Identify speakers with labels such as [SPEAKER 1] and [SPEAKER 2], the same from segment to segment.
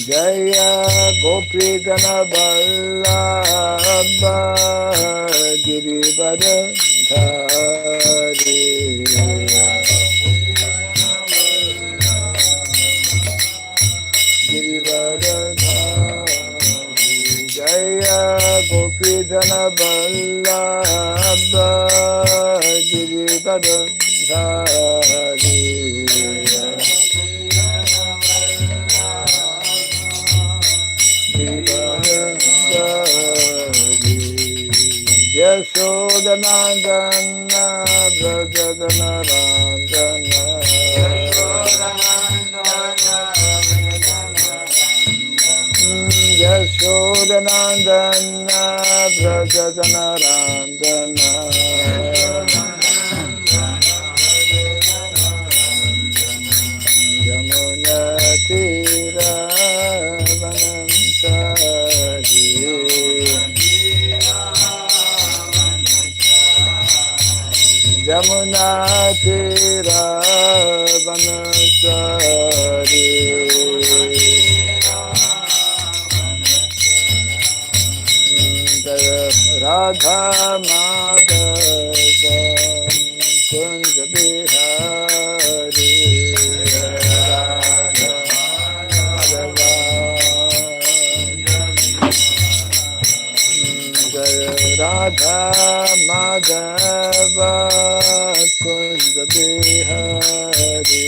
[SPEAKER 1] Jaya Gopi Gana Vallabha Girivara Dhari Girivara Dhari Jaya Gopi Gana Vallabha Girivara Dhari Yashodanandana Brajadanarandana Yashodanandana Brajadanarandana Yamuna Tira Vanantari Yamuna Tira Vanantari Radha Madhava Kunj Bihari Radha Madhava Kunj Bihari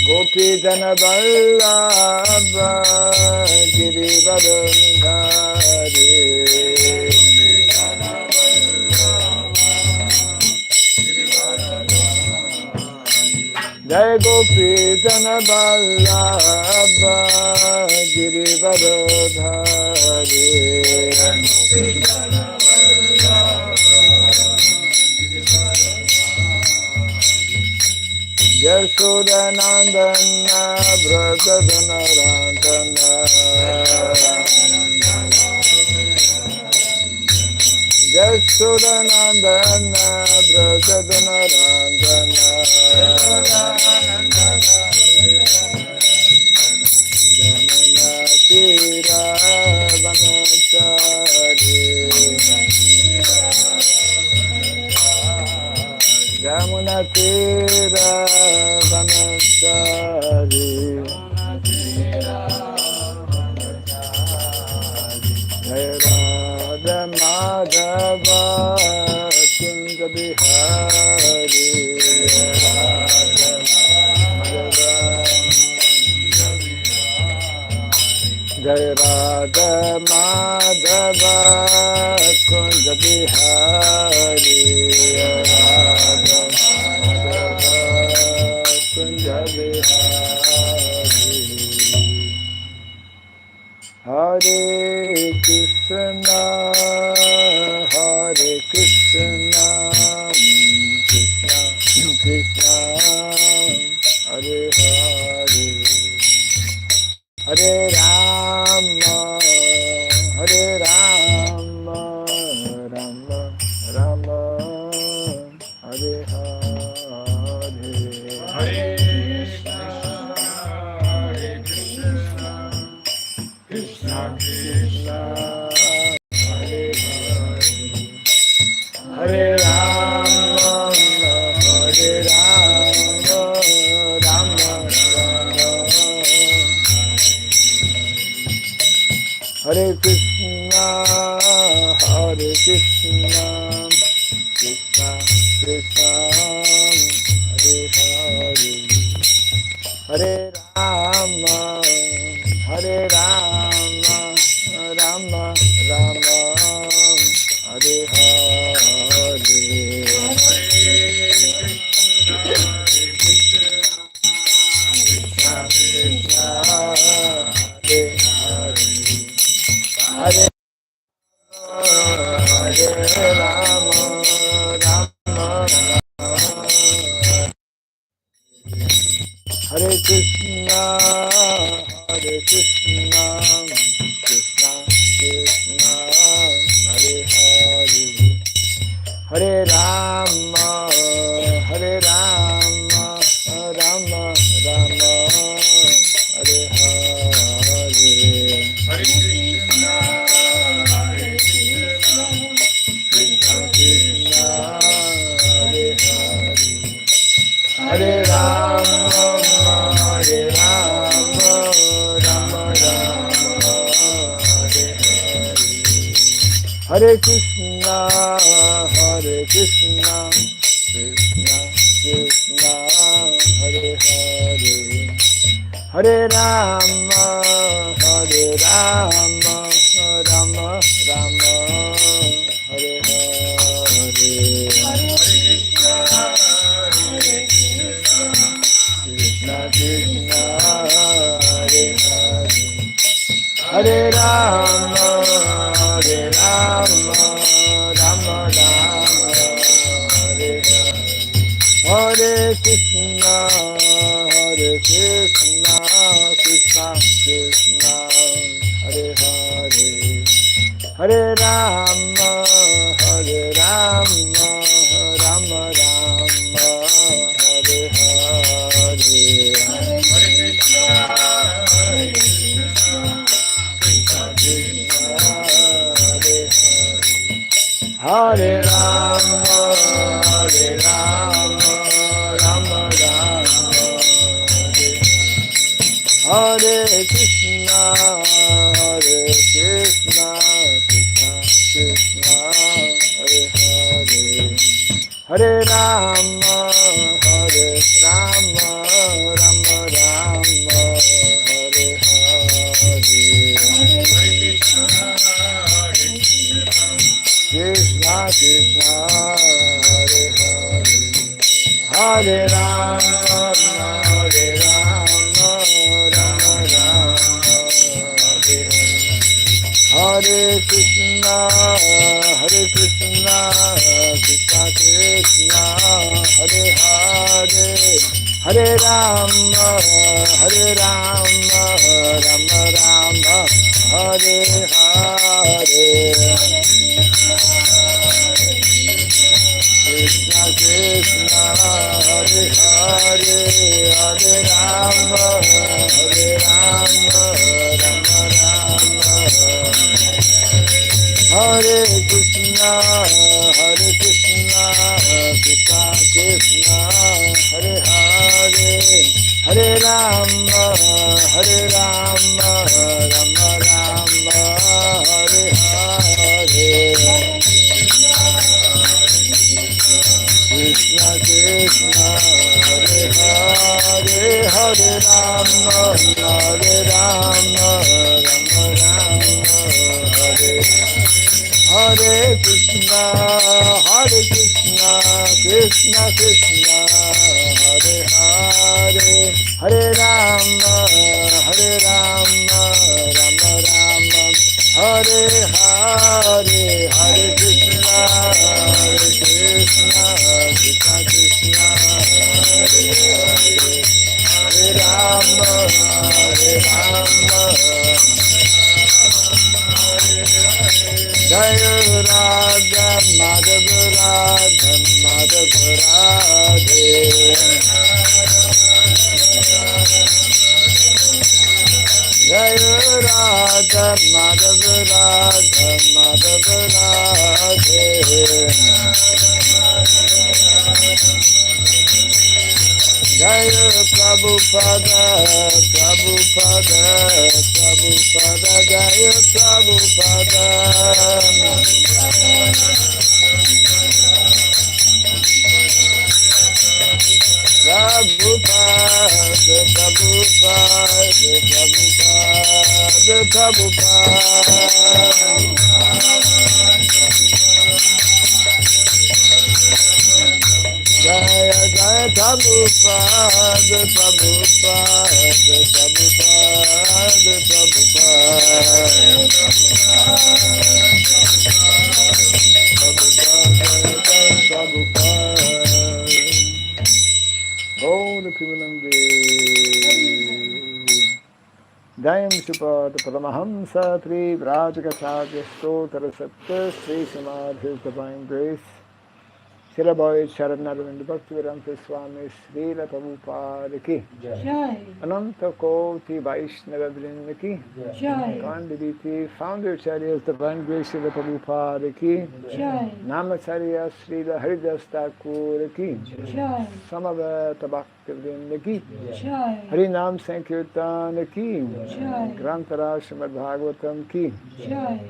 [SPEAKER 1] Gopi Jana Vallabha Girivara Dhari Jai Gopi Jana Vallabha Girivara Dhari Yashodanandana Brajadanarandana Yashodanandana Brajadanarandana Jamuna Tira Vanachari Jamuna Tira Vanachari Radha Madhava Kunj Bihari Jai Radha Madhava Kunj Bihari Radha Madhava Kunj Bihari Hare Krishna Hare Krishna Krishna Krishna Hare Hare Hare Rama Hare Rama Rama Rama Hare Hare Hare Krishna Krishna Hare Hare Hare Rama Hare Rama Rama Rama Hare Krishna Krishna Krishna Hare Hare Hare Rama Hare Rama Rama Rama Hare Hare Krishna Krishna Hare Hare Hare Hare Rama Rama Hare Krishna Krishna Krishna Hare Hare Hare Rama, Hare Rama, Rama Rama, Hare Hare. Hare Krishna, Hare Krishna, Krishna Krishna, Hare Hare. Hare Rama, Hare Rama, Rama Rama, Hare Hare. Hare Krishna, Hare Krishna, Krishna Krishna, Hare Hare. Hare Rama, Hare Rama, Rama Rama, Hare Hare. Hare Krishna, Hare Krishna, Krishna Krishna, Hare Hare. Hare Rama, Hare Rama, Rama Rama, Hare Hare. Hare Krishna, Hare Krishna, Krishna Krishna, Hare Hare. Hare Rama, Hare Rama, Rama Rama, Hare Hare. Hare Krishna, Hare Krishna, Krishna Krishna, Hare Hare. Hare Rama, Hare Rama, Rama Rama, Hare Hare. Hare Krishna, Hare Krishna, Krishna Krishna, Hare Hare. Hare Rama, Hare Rama, Rama Rama, Hare Hare. Hare Krishna, Hare Krishna, Krishna Krishna, Hare Hare. Hare Rama, Hare Rama, Rama Rama, Hare Hare. Hare Krishna, Hare Krishna, Krishna Krishna, Hare Hare. Hare Rama, Hare Rama, Rama Rama, Hare Hare. Krishna Krishna, Hare Hare, Hare Rama, Hare Rama, Rama Rama. Hare Krishna, Hare Krishna, Krishna Krishna, Hare Hare. Hare Rama, Hare Rama, Rama Rama, Hare Hare. Krishna Krishna, Hare Hare, Hare Rama, Hare Rama, Rama Rama, Hare Hare Krishna, Hare Krishna, Krishna Krishna, Hare Hare. Hare Rama, Hare Rama, Rama Rama, Hare Hare. Hare Krishna, Hare Krishna, Krishna Krishna, Hare Hare. Hare Rama, Hare Rama. Jaya Radha Madhava Radha Madhava Radhe. Jaya Radha Madhava Radha Madhava Radhe. Jaya Prabhupada, Prabhupada, Prabhupada, Jaya Prabhupada. Prabhupada, Prabhupada, Prabhupada, Prabhupada. Jaya Jaya Prabhupada, Prabhupada, Prabhupada, Prabhupada. Oh, the Pivanande. Jayam Shupada Paramahamsa Tri Vrajaka Satya Stotra Sapta Sri Srimad, His Divine Grace. Srila Bhai Charanarvind Bhaktivedanta Swami Srila Prabhupada ki
[SPEAKER 2] Jai.
[SPEAKER 1] Ananta Koti Vaishnava Vrinda ki
[SPEAKER 2] Jai.
[SPEAKER 1] Kandiditi Founder Charyas Divine Grace Srila Prabhupada ki
[SPEAKER 2] Jai.
[SPEAKER 1] Namacharya Srila Haridas Thakur ki
[SPEAKER 2] Jai.
[SPEAKER 1] Samaveta Bhaktivedanta ki
[SPEAKER 2] Jai.
[SPEAKER 1] Harinam Sankirtan ki
[SPEAKER 2] Jai.
[SPEAKER 1] Grantara Srimad Bhagavatam ki
[SPEAKER 2] Jai.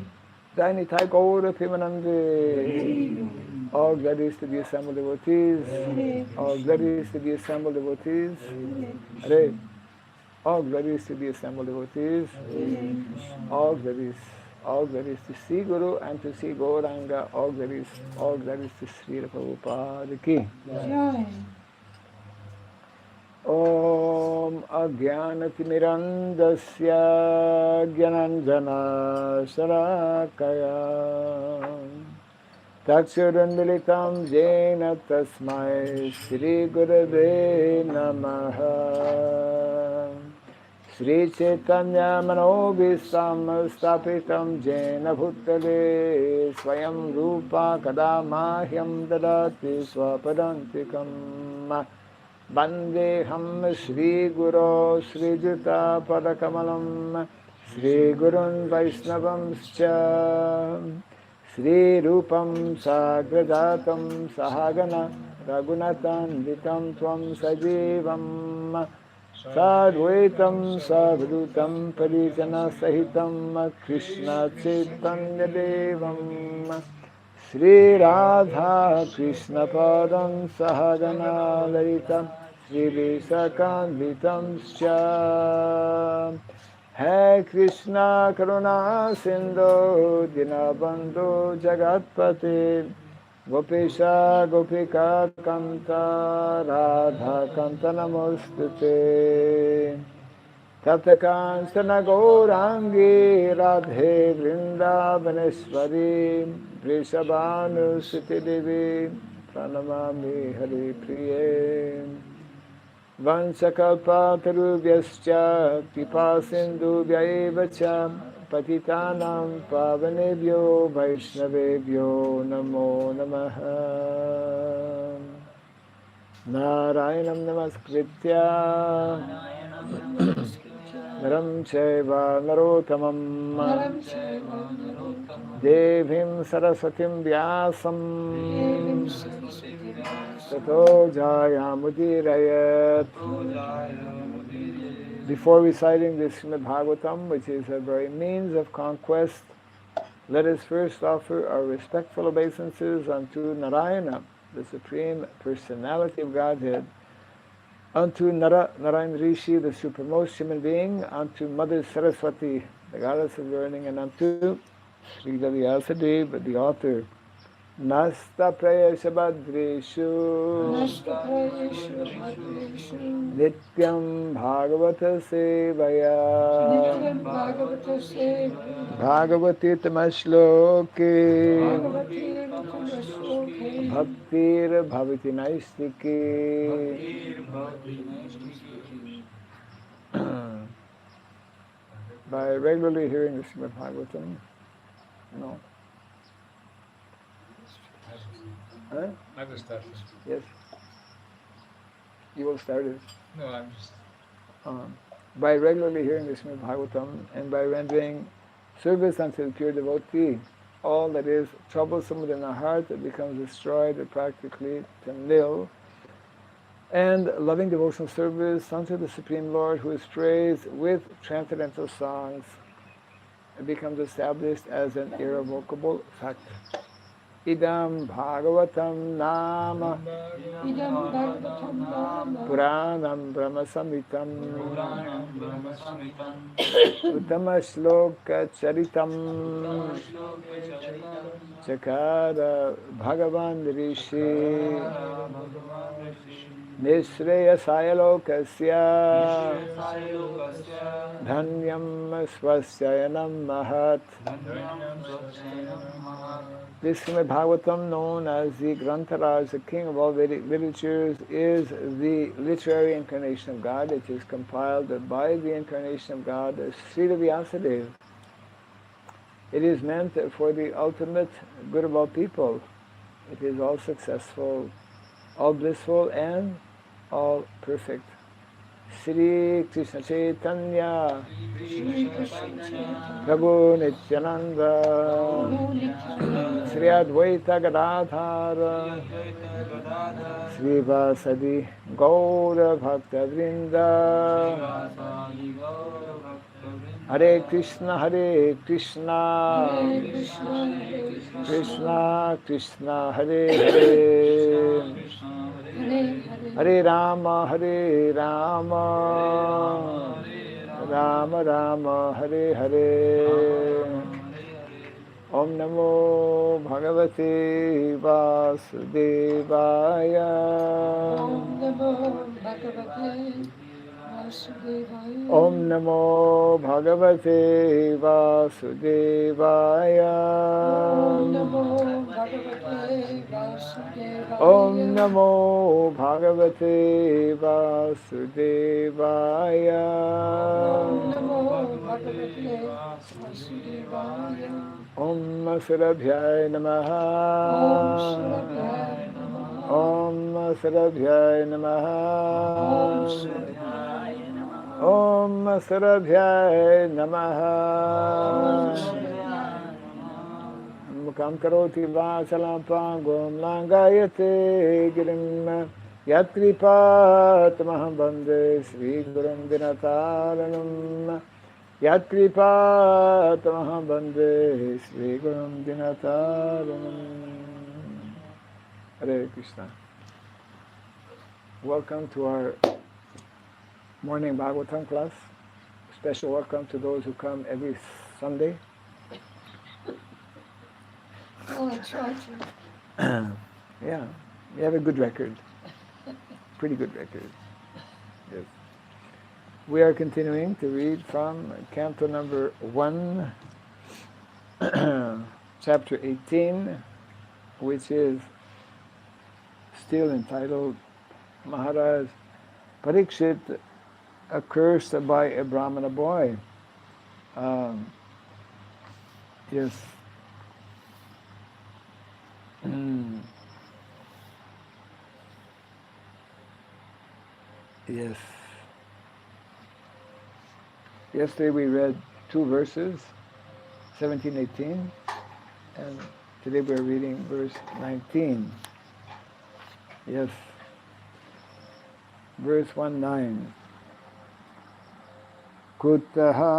[SPEAKER 1] Daini Thai Gaura Pimanande. All glories to the assembled devotees. All glories to the assembled devotees. Hare. All glories to the assembled devotees. All glories to see Guru and to see Gauranga. All glories to Srila Prabhupada ki.
[SPEAKER 2] Jai.
[SPEAKER 1] Om Ajnanatimirandasya Gyananjana Sarakaya Takshurandalitam Jena Tasmai Shri Gurave Namaha Shri Chaitanya Manobhistam Stapitam Jena Bhutale Swayam Rupa Kadamahyam Dadati Swapadantikam Vandeham Shri Guru Shri Juta Padakamalam Shri Gurun Vaisnavam Scha Shri Rupam Sagradatam Sahagana Raghunatan Vitam Tvam Sajivam Sadvaitam Savrutam Parijana Sahitam Krishna Chaitanya Devam Shri Radha Krishna Padam Sahagana Lalitam Shri Visakanvitam Scha Hai Krishna Karuna Sindhu Dinabandhu Jagatpate Gopesha Gopika Kanta Radha Kanta Namostute Taptakansana Gaurangi Radhe Vrindavaneshwari Vrishabhanu Siti Devi Pranamami Hari Priye Vanchakalpatarubhyascha Kripasindubhya eva cha Patitanam Pavanebhyo Vaishnavebhyo Namo Namaha Narayanam Namaskritya Naram Chaiva Narotamam Devim Saraswatim Vyasam Tato Jayamudirayat. Before reciting the Srimad Bhagavatam, which is a very means of conquest, let us first offer our respectful obeisances unto Narayana, the Supreme Personality of Godhead, unto Narayan Rishi, the supremmost human being, unto Mother Saraswati, the goddess of learning, and unto Srila Vyasadeva, the author. Nasta Prayasha Badreshu Nityam Bhagavata Sevaya Bhagavati Tamashloke Bhaktir Bhavati Naistike. By regularly hearing the Srimad Bhagavatam, no. Huh?
[SPEAKER 3] I will start.
[SPEAKER 1] Yes. You will start it.
[SPEAKER 3] No, I'm just.
[SPEAKER 1] By regularly hearing the Srimad Bhagavatam and by rendering service unto the pure devotee, all that is troublesome within our heart that becomes destroyed or practically to nil, and loving devotional service unto the Supreme Lord who is praised with transcendental songs, it becomes established as an irrevocable fact. Idam Bhagavatam Nama Puranam Brahma Samitam Uttama Shloka Charitam Chakara Bhagavan Rishi Nisreya Sayalokasya Dhanyam Swasyayanam Mahat. This Srimad Bhagavatam, known as the Grantaraj, the king of all Vedic literatures, is the literary incarnation of God. It is compiled by the incarnation of God, Srila Vyasadeva. It is meant for the ultimate good of all people, it is all successful, all blissful, and all perfect. Sri Krishna Chaitanya Prabhu Nityananda Sri Advaita Gadadhara Sri Vasadi Gaura Bhakta Vrinda Hare Krishna Krishna Krishna Hare Hare Hare Rama Rama Rama Hare Hare Om Namo Bhagavate Vasudevaya Om Namo Bhagavate Vasudevaya Om Namo Bhagavate Vasudevaya Om Surabhyaya Namaha Om Surabhyaya Namaha Om Surabhyaya Namaha Mukam karoti vasalam pangom langayate girim Yatkripatamaham Bande Sri Gurum Dinataranam Yatkripatamaham Bande Sri Gurum Dinataranam. Hare Krishna. Welcome to our morning Bhagavatam class. Special welcome to those who come every Sunday.
[SPEAKER 2] Oh, I try to.
[SPEAKER 1] Yeah, you have a good record. Pretty good record. Yes. We are continuing to read from Canto number 1, chapter 18, which is still entitled Maharaj Parikshit accursed by a Brahmana boy. Yes. Yes. Yesterday we read 2 verses, 17, 18, and today we're reading verse 19. Yes. Verse 19. Kutaha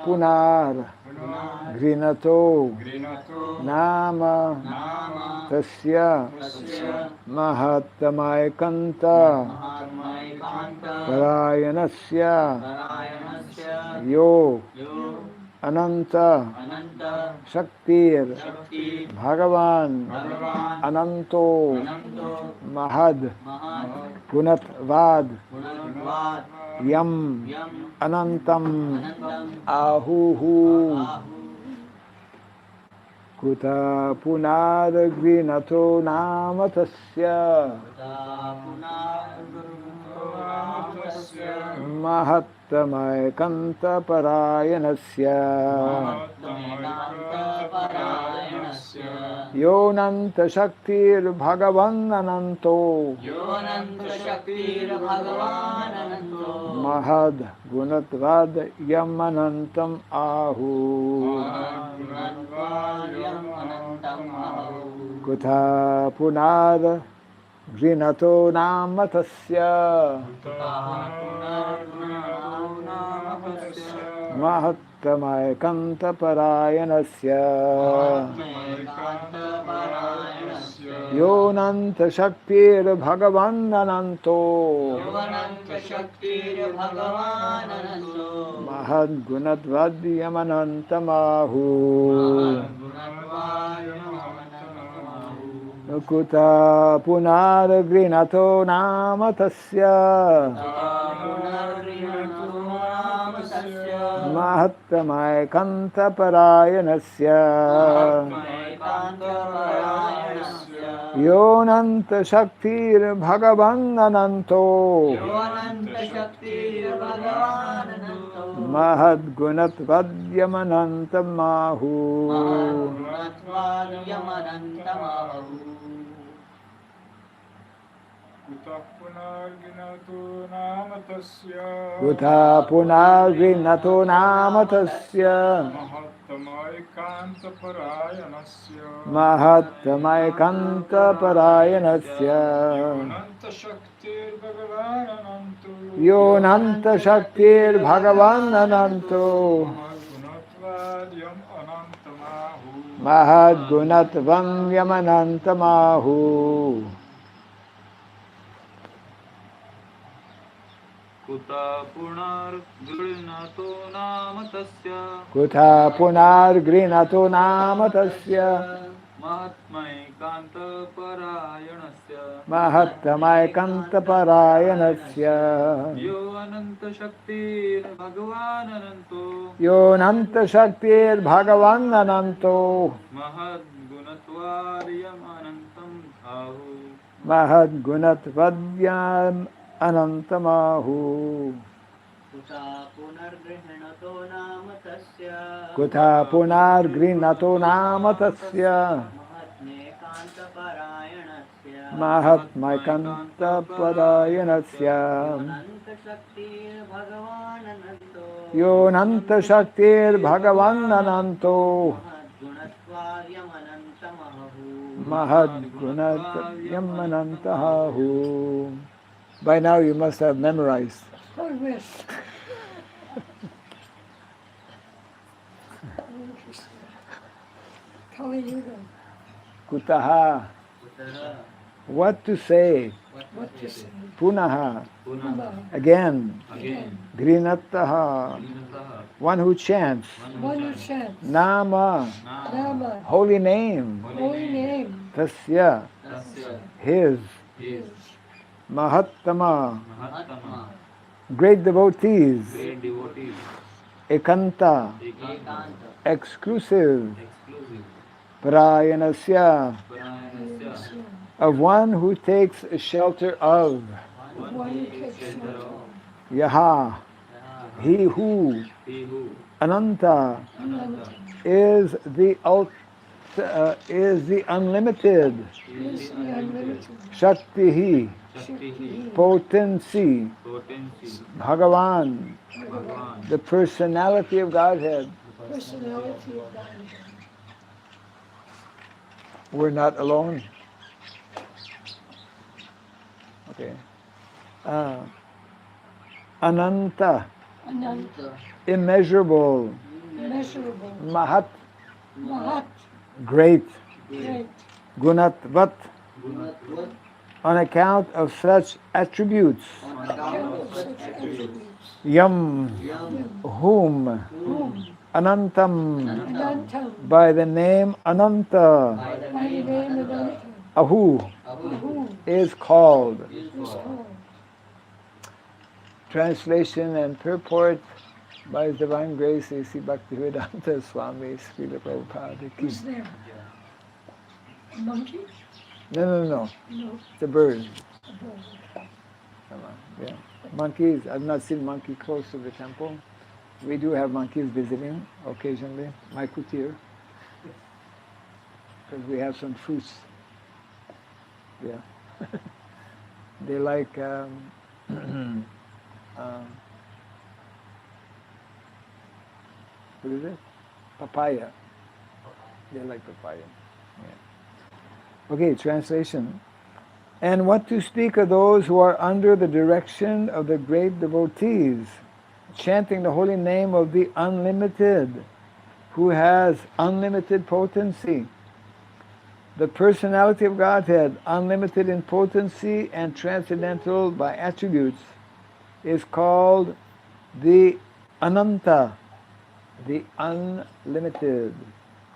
[SPEAKER 1] punar grinato nama tasya mahatamaikanta parayanasya yo ananta shaktir bhagavan ananto mahad gunatvad yam anantam ahuhu kuta punargrinato namatasya mahattamay kanta parayanasya yonanta shaktir bhagavan ananto mahad gunatvad yam anantam ahu kutha punar grinato namatasya mahattamay kanta parayanasya yonanta shaktir bhagavan ananto mahad gunatvad yam anantam ahu Kuta punar grinato namatasya mahattamay kanta parayanasya Yonanta Shaktir Bhagavan Ananto
[SPEAKER 3] Yonanta Shakti Bhagavananto
[SPEAKER 1] Mahad Gunat Vadyamananta Mahu
[SPEAKER 3] Mahagunatvadyamanantamahu
[SPEAKER 4] Kutah punarginato namatasya
[SPEAKER 1] Kutha Punarvinato Namatasya
[SPEAKER 4] Mahattamai Kanta
[SPEAKER 1] Mahattamai Kanta Parayanasya
[SPEAKER 4] Yonanta Shaktir Bhagavan Ananto
[SPEAKER 1] Yonanta Shaktir Bhagavan Ananto
[SPEAKER 4] Mahagunatvadyam Anantamahu
[SPEAKER 1] Mahad Gunatvam Yamanantamahu
[SPEAKER 3] Kuta punar gurnato nama tasya
[SPEAKER 1] Kutha Punargrinato Namatasya
[SPEAKER 3] Mahatmai kanta parayanasya
[SPEAKER 1] Mahattamai Kanta Parayanasya
[SPEAKER 3] Yo ananta shakti Bhagavan ananto
[SPEAKER 1] Yonanta Shaktir Bhagavan Ananto
[SPEAKER 3] Mahad gunatvaryam anantam ahu
[SPEAKER 1] Mahad Gunatvadyam Anantamahu
[SPEAKER 5] Kuta punargrihinato nama tasya
[SPEAKER 1] Kutha Punargrinato Namatasya
[SPEAKER 5] Mahatme kanta parayanasya
[SPEAKER 1] Mahatmai Kanta Parayanasya
[SPEAKER 5] Ananta shakti bhagavanananto
[SPEAKER 1] Yonanta Shaktir Bhagavan Ananto
[SPEAKER 5] Mahad gunatvaryam anantamahu
[SPEAKER 1] Mahad Gunatvadyam By now you must have memorized.
[SPEAKER 2] I wish. Kali Yuga.
[SPEAKER 1] Kutaha.
[SPEAKER 5] Uttara
[SPEAKER 1] What to say.
[SPEAKER 2] What to say?
[SPEAKER 1] Punaha.
[SPEAKER 3] Punah
[SPEAKER 1] Again.
[SPEAKER 3] again
[SPEAKER 1] Grinataha.
[SPEAKER 3] Grinataha
[SPEAKER 1] One who chants.
[SPEAKER 2] One who chants.
[SPEAKER 1] Nama.
[SPEAKER 2] Nama.
[SPEAKER 1] Holy name.
[SPEAKER 2] Holy name.
[SPEAKER 1] Tasya.
[SPEAKER 3] Tasya
[SPEAKER 1] His.
[SPEAKER 3] His
[SPEAKER 1] Mahattama.
[SPEAKER 3] Mahatma
[SPEAKER 1] Great devotees.
[SPEAKER 3] great devotees
[SPEAKER 1] Ekanta.
[SPEAKER 3] Ekanta
[SPEAKER 1] Exclusive.
[SPEAKER 3] exclusive
[SPEAKER 1] Parayanasya.
[SPEAKER 3] Parayanasya
[SPEAKER 1] Of one who takes shelter of.
[SPEAKER 2] One who takes shelter of.
[SPEAKER 1] Yaha. He who.
[SPEAKER 3] he who
[SPEAKER 1] Ananta.
[SPEAKER 2] Ananta.
[SPEAKER 1] Is the unlimited.
[SPEAKER 2] Is the unlimited.
[SPEAKER 1] Shaktihi.
[SPEAKER 3] Shakti
[SPEAKER 1] Potency.
[SPEAKER 3] potency
[SPEAKER 1] Bhagavan.
[SPEAKER 3] Bhagavan
[SPEAKER 1] The personality of Godhead.
[SPEAKER 2] Personality of Godhead.
[SPEAKER 1] We're not alone. Okay. Ananta.
[SPEAKER 2] Ananta.
[SPEAKER 1] Immeasurable.
[SPEAKER 2] Immeasurable.
[SPEAKER 1] Mahat.
[SPEAKER 2] Mahat.
[SPEAKER 1] Great.
[SPEAKER 2] Great.
[SPEAKER 1] Gunatvat.
[SPEAKER 3] Gunatvat
[SPEAKER 1] On account of such attributes.
[SPEAKER 3] on account of such
[SPEAKER 2] Such
[SPEAKER 3] attributes
[SPEAKER 2] attributes.
[SPEAKER 1] Yam.
[SPEAKER 3] Yam
[SPEAKER 1] Whom.
[SPEAKER 2] Whom.
[SPEAKER 1] Anantam.
[SPEAKER 2] Anantam.
[SPEAKER 1] By the name Ananta.
[SPEAKER 3] by the
[SPEAKER 2] By the
[SPEAKER 3] name
[SPEAKER 2] name of Ananta.
[SPEAKER 1] Ahu.
[SPEAKER 3] Ahu
[SPEAKER 1] Is called.
[SPEAKER 3] is
[SPEAKER 2] Is
[SPEAKER 3] called
[SPEAKER 2] called.
[SPEAKER 1] Translation and purport by His Divine Grace A.C. Bhaktivedanta Swami Srila Prabhupada Ki.
[SPEAKER 2] Who's there? A monkey?
[SPEAKER 1] No.
[SPEAKER 2] No.
[SPEAKER 1] It's a bird.
[SPEAKER 2] A bird.
[SPEAKER 1] Come on. Yeah. Monkeys. I've not seen monkey close to the temple. We do have monkeys visiting occasionally. My kutir. Because we have some fruits. Yeah. They like what is it? Papaya. They like papaya. Yeah. Okay, translation. And what to speak of those who are under the direction of the great devotees, chanting the holy name of the unlimited, who has unlimited potency. The personality of Godhead, unlimited in potency and transcendental by attributes, is called the Ananta, the unlimited.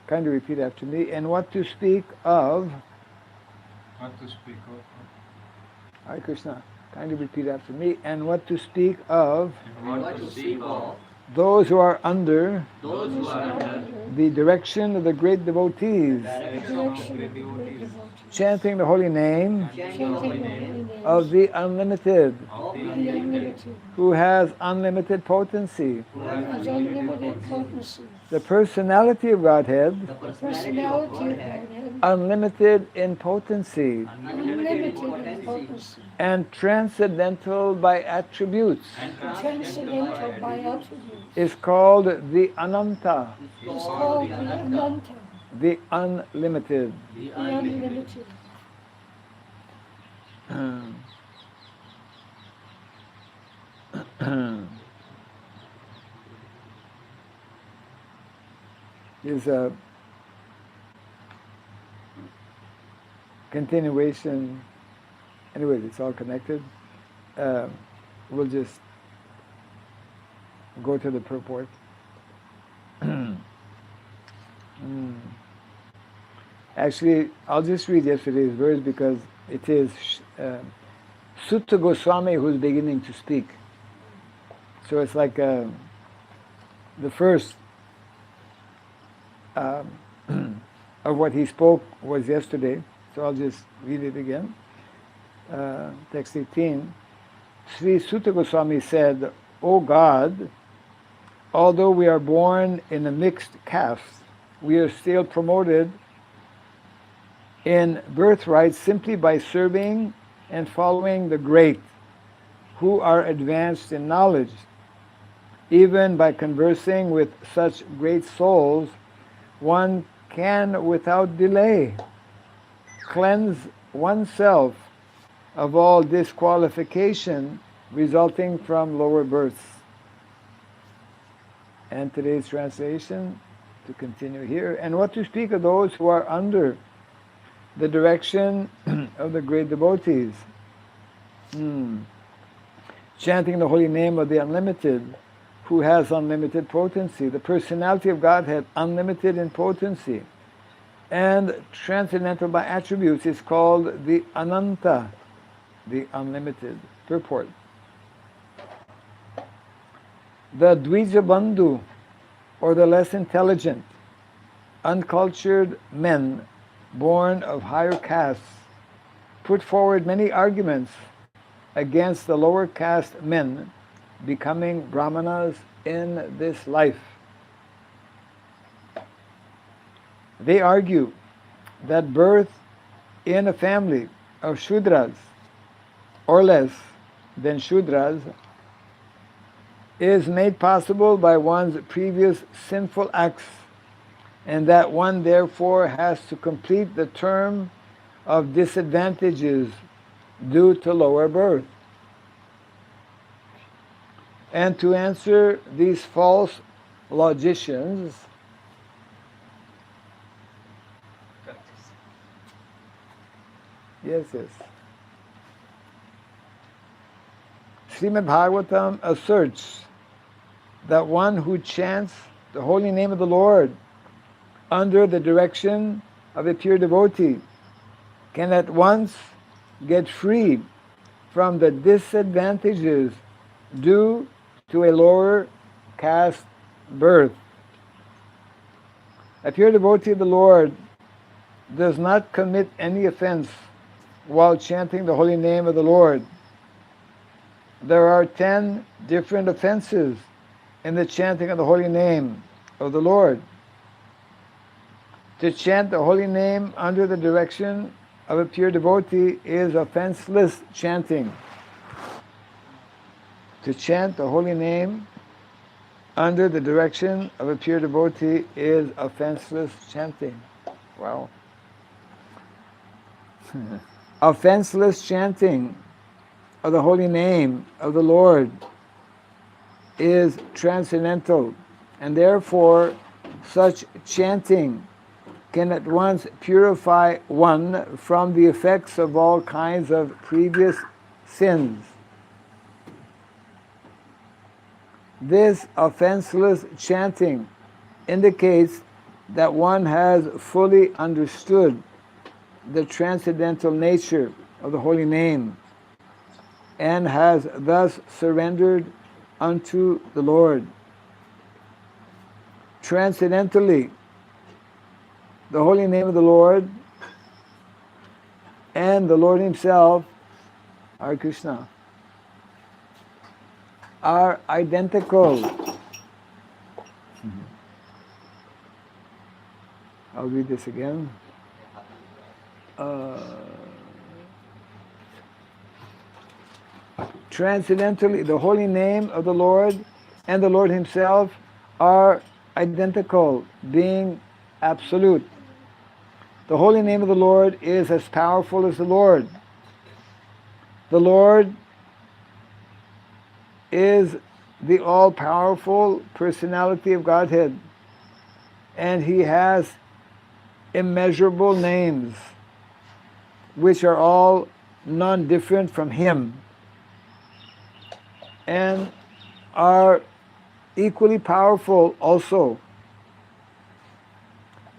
[SPEAKER 1] Kindly repeat after me. And what to speak of,
[SPEAKER 4] What to speak of?
[SPEAKER 1] Hare Krishna, kindly repeat after me. And what to speak of
[SPEAKER 3] and what to speak of
[SPEAKER 1] those who are under
[SPEAKER 5] those who are under
[SPEAKER 1] the direction of the great devotees,
[SPEAKER 5] direction of great devotees,
[SPEAKER 1] chanting the holy name
[SPEAKER 5] chanting the holy name
[SPEAKER 1] of the unlimited,
[SPEAKER 5] of the unlimited,
[SPEAKER 1] who has unlimited potency,
[SPEAKER 5] who has
[SPEAKER 2] Has
[SPEAKER 5] unlimited
[SPEAKER 2] unlimited
[SPEAKER 5] potency,
[SPEAKER 2] potency.
[SPEAKER 1] the personality of Godhead,
[SPEAKER 5] the
[SPEAKER 2] Personality of Godhead,
[SPEAKER 1] unlimited in potency,
[SPEAKER 5] unlimited
[SPEAKER 2] unlimited in
[SPEAKER 5] potency,
[SPEAKER 2] potency,
[SPEAKER 1] and transcendental by attributes,
[SPEAKER 5] and
[SPEAKER 2] transcendental by attributes,
[SPEAKER 1] is called the Ananta,
[SPEAKER 2] is called the Ananta,
[SPEAKER 1] the unlimited.
[SPEAKER 5] the
[SPEAKER 2] the unlimited.
[SPEAKER 1] Is a continuation. Anyways, it's all connected. We'll just go to the purport. Actually, I'll just read yesterday's verse because it is Sutta Goswami who's beginning to speak. So it's like the first of what he spoke was yesterday. So I'll just read it again. Text 18. Sri Sutta Goswami said, O God, although we are born in a mixed caste, we are still promoted in birthright simply by serving and following the great, who are advanced in knowledge. Even by conversing with such great souls, one can without delay cleanse oneself of all disqualification resulting from lower births. And today's translation, to continue here, and what to speak of those who are under the direction of the great devotees, chanting the holy name of the unlimited, who has unlimited potency. The personality of Godhead, unlimited in potency, and transcendental by attributes, is called the Ananta, the unlimited. Purport. The Dvija Bandhu, or the less intelligent, uncultured men born of higher castes, put forward many arguments against the lower caste men becoming brahmanas in this life. They argue that birth in a family of Shudras or less than Shudras is made possible by one's previous sinful acts, and that one therefore has to complete the term of disadvantages due to lower birth. And to answer these false logicians, yes. Srimad Bhagavatam asserts that one who chants the holy name of the Lord under the direction of a pure devotee can at once get free from the disadvantages due to a lower caste birth. A pure devotee of the Lord does not commit any offense while chanting the holy name of the Lord. There are 10 different offenses in the chanting of the holy name of the Lord. To chant the holy name under the direction of a pure devotee is offenseless chanting. To chant the holy name under the direction of a pure devotee is offenseless chanting. Wow. Offenseless chanting of the holy name of the Lord is transcendental, and therefore such chanting can at once purify one from the effects of all kinds of previous sins. This offenseless chanting indicates that one has fully understood the transcendental nature of the holy name and has thus surrendered unto the Lord. transcendentally, the holy name of the Lord and the Lord Himself, Hare Krishna, are identical. I'll read this again. Transcendentally, the holy name of the Lord and the Lord Himself are identical, being absolute. The holy name of the Lord is as powerful as the Lord. The Lord is the all-powerful personality of Godhead, and He has immeasurable names, which are all non-different from Him, and are equally powerful also.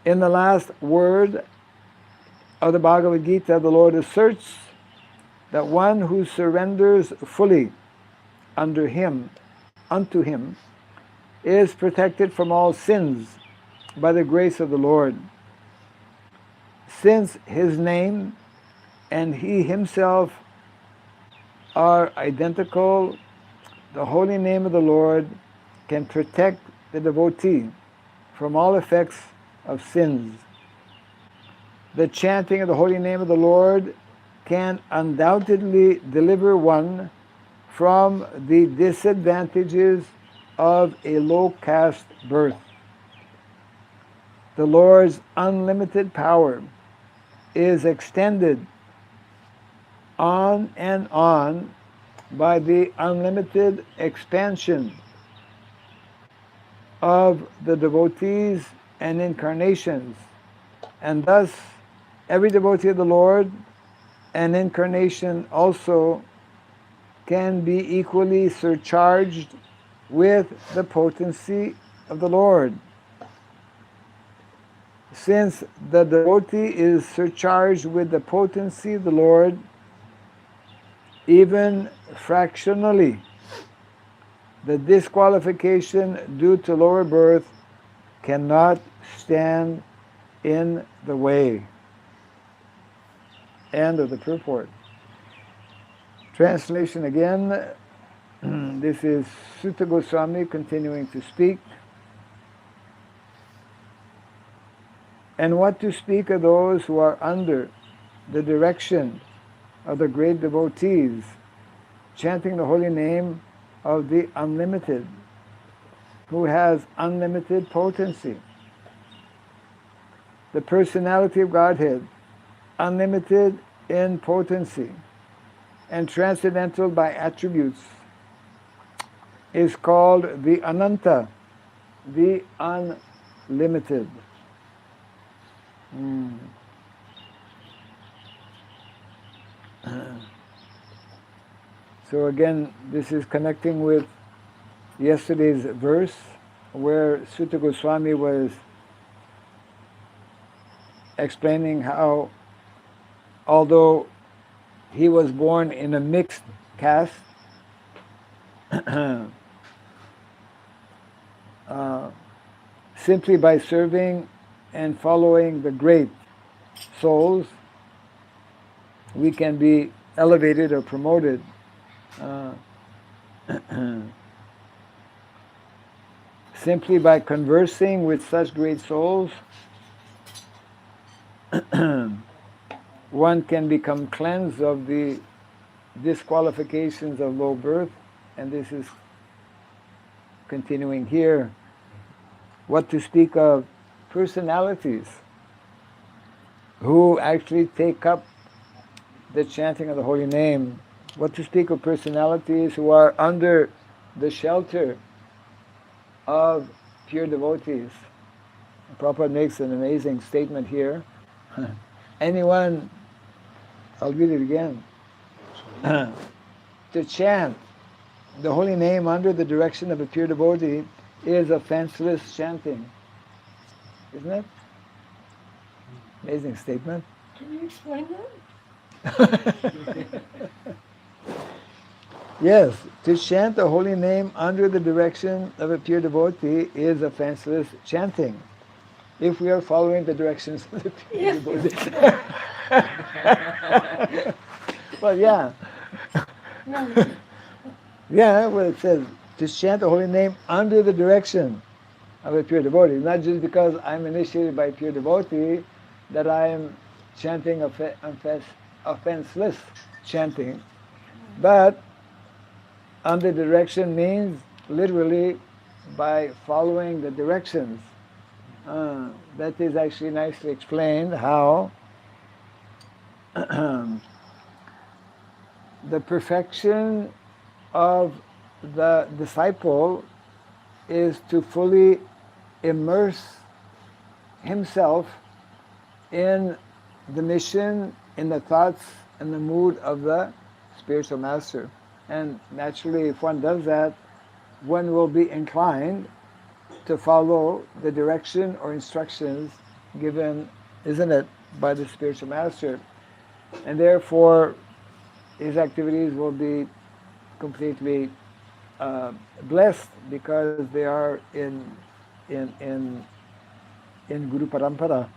[SPEAKER 1] In the last word of the Bhagavad Gita, the Lord asserts that one who surrenders fully unto Him, is protected from all sins by the grace of the Lord. Since His name and He Himself are identical, the holy name of the Lord can protect the devotee from all effects of sins. The chanting of the holy name of the Lord can undoubtedly deliver one from the disadvantages of a low caste birth. The Lord's unlimited power is extended on and on by the unlimited expansion of the devotees and incarnations, and thus every devotee of the Lord and incarnation also can be equally surcharged with the potency of the Lord. Since the devotee is surcharged with the potency of the Lord, even fractionally, the disqualification due to lower birth cannot stand in the way. End of the purport. Translation again. This is Sutta Goswami continuing to speak. And what to speak of those who are under the direction of the great devotees, chanting the holy name of the Unlimited, who has unlimited potency. The personality of Godhead, unlimited in potency and transcendental by attributes, is called the Ananta, the unlimited. So again, this is connecting with yesterday's verse where Sutta Goswami was explaining how, although he was born in a mixed caste, simply by serving and following the great souls, we can be elevated or promoted. Simply by conversing with such great souls, one can become cleansed of the disqualifications of low birth, and this is continuing here. What to speak of personalities who actually take up the chanting of the holy name. What to speak of personalities who are under the shelter of pure devotees. Prabhupada makes an amazing statement here. Anyone, I'll read it again, to chant the holy name under the direction of a pure devotee is offenseless chanting. Isn't it? Amazing statement.
[SPEAKER 2] Can you explain that?
[SPEAKER 1] Yes, to chant the holy name under the direction of a pure devotee is offenseless chanting. If we are following the directions of the pure
[SPEAKER 2] Yes.
[SPEAKER 1] devotee. Well, yeah.
[SPEAKER 2] Right.
[SPEAKER 1] Yeah, well, it says to chant the holy name under the direction of a pure devotee. Not just because I'm initiated by a pure devotee that I am chanting offenseless chanting, but under direction means literally by following the directions. That is actually nicely explained how the perfection of the disciple is to fully immerse himself in the mission, in the thoughts, and the mood of the spiritual master. And naturally, if one does that, one will be inclined to follow the direction or instructions given, isn't it, by the spiritual master. And therefore, his activities will be completely blessed because they are in Guru Parampara.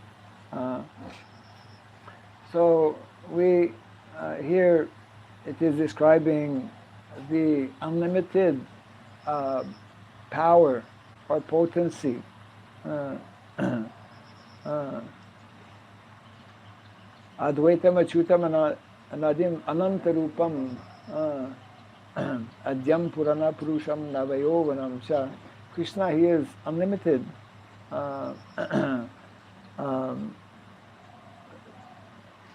[SPEAKER 1] So we here it is describing the unlimited power or potency. Advaitam achyutam anadim anantarupam adyam purana purusham navayovanam cha. Krishna, he is unlimited.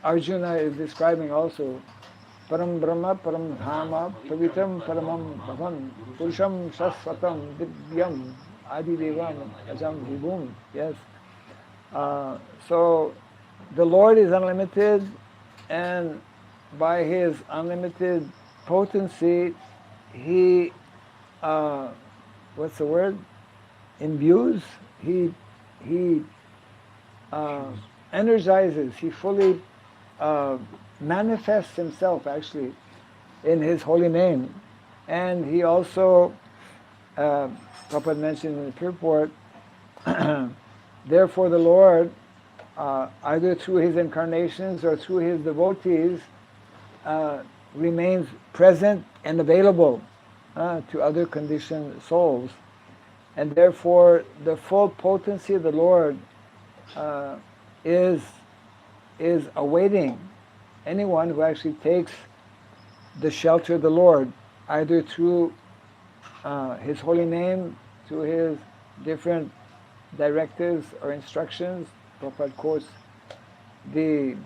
[SPEAKER 1] Arjuna is describing also Param Brahma, Param Dhama, Pavitram Paramam Bhavan, Purusham Shasvatam, Divyam, Adi Devam, Ajam Vibhum. Yes. So the Lord is unlimited, and by his unlimited potency, he, what's the word? Imbues, he energizes, he fully manifests himself actually in his holy name. And he also, Prabhupada mentioned in the purport, therefore the Lord, either through his incarnations or through his devotees, remains present and available to other conditioned souls. And therefore the full potency of the Lord is awaiting anyone who actually takes the shelter of the Lord, either through his holy name, through his different directives or instructions. Prabhupada quotes the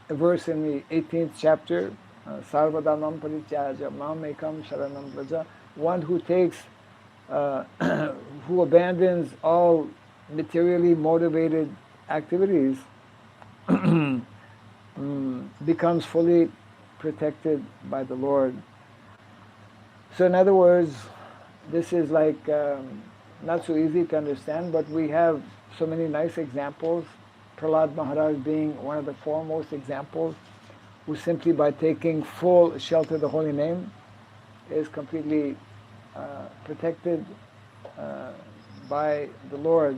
[SPEAKER 1] verse in the 18th chapter, Sarvadamam parityaja mam ekam sharanam praja, one who takes, who abandons all materially motivated activities becomes fully protected by the Lord. So in other words, this is like not so easy to understand, but we have so many nice examples. Prahlad Maharaj being one of the foremost examples, who simply by taking full shelter of the holy name is completely protected by the Lord.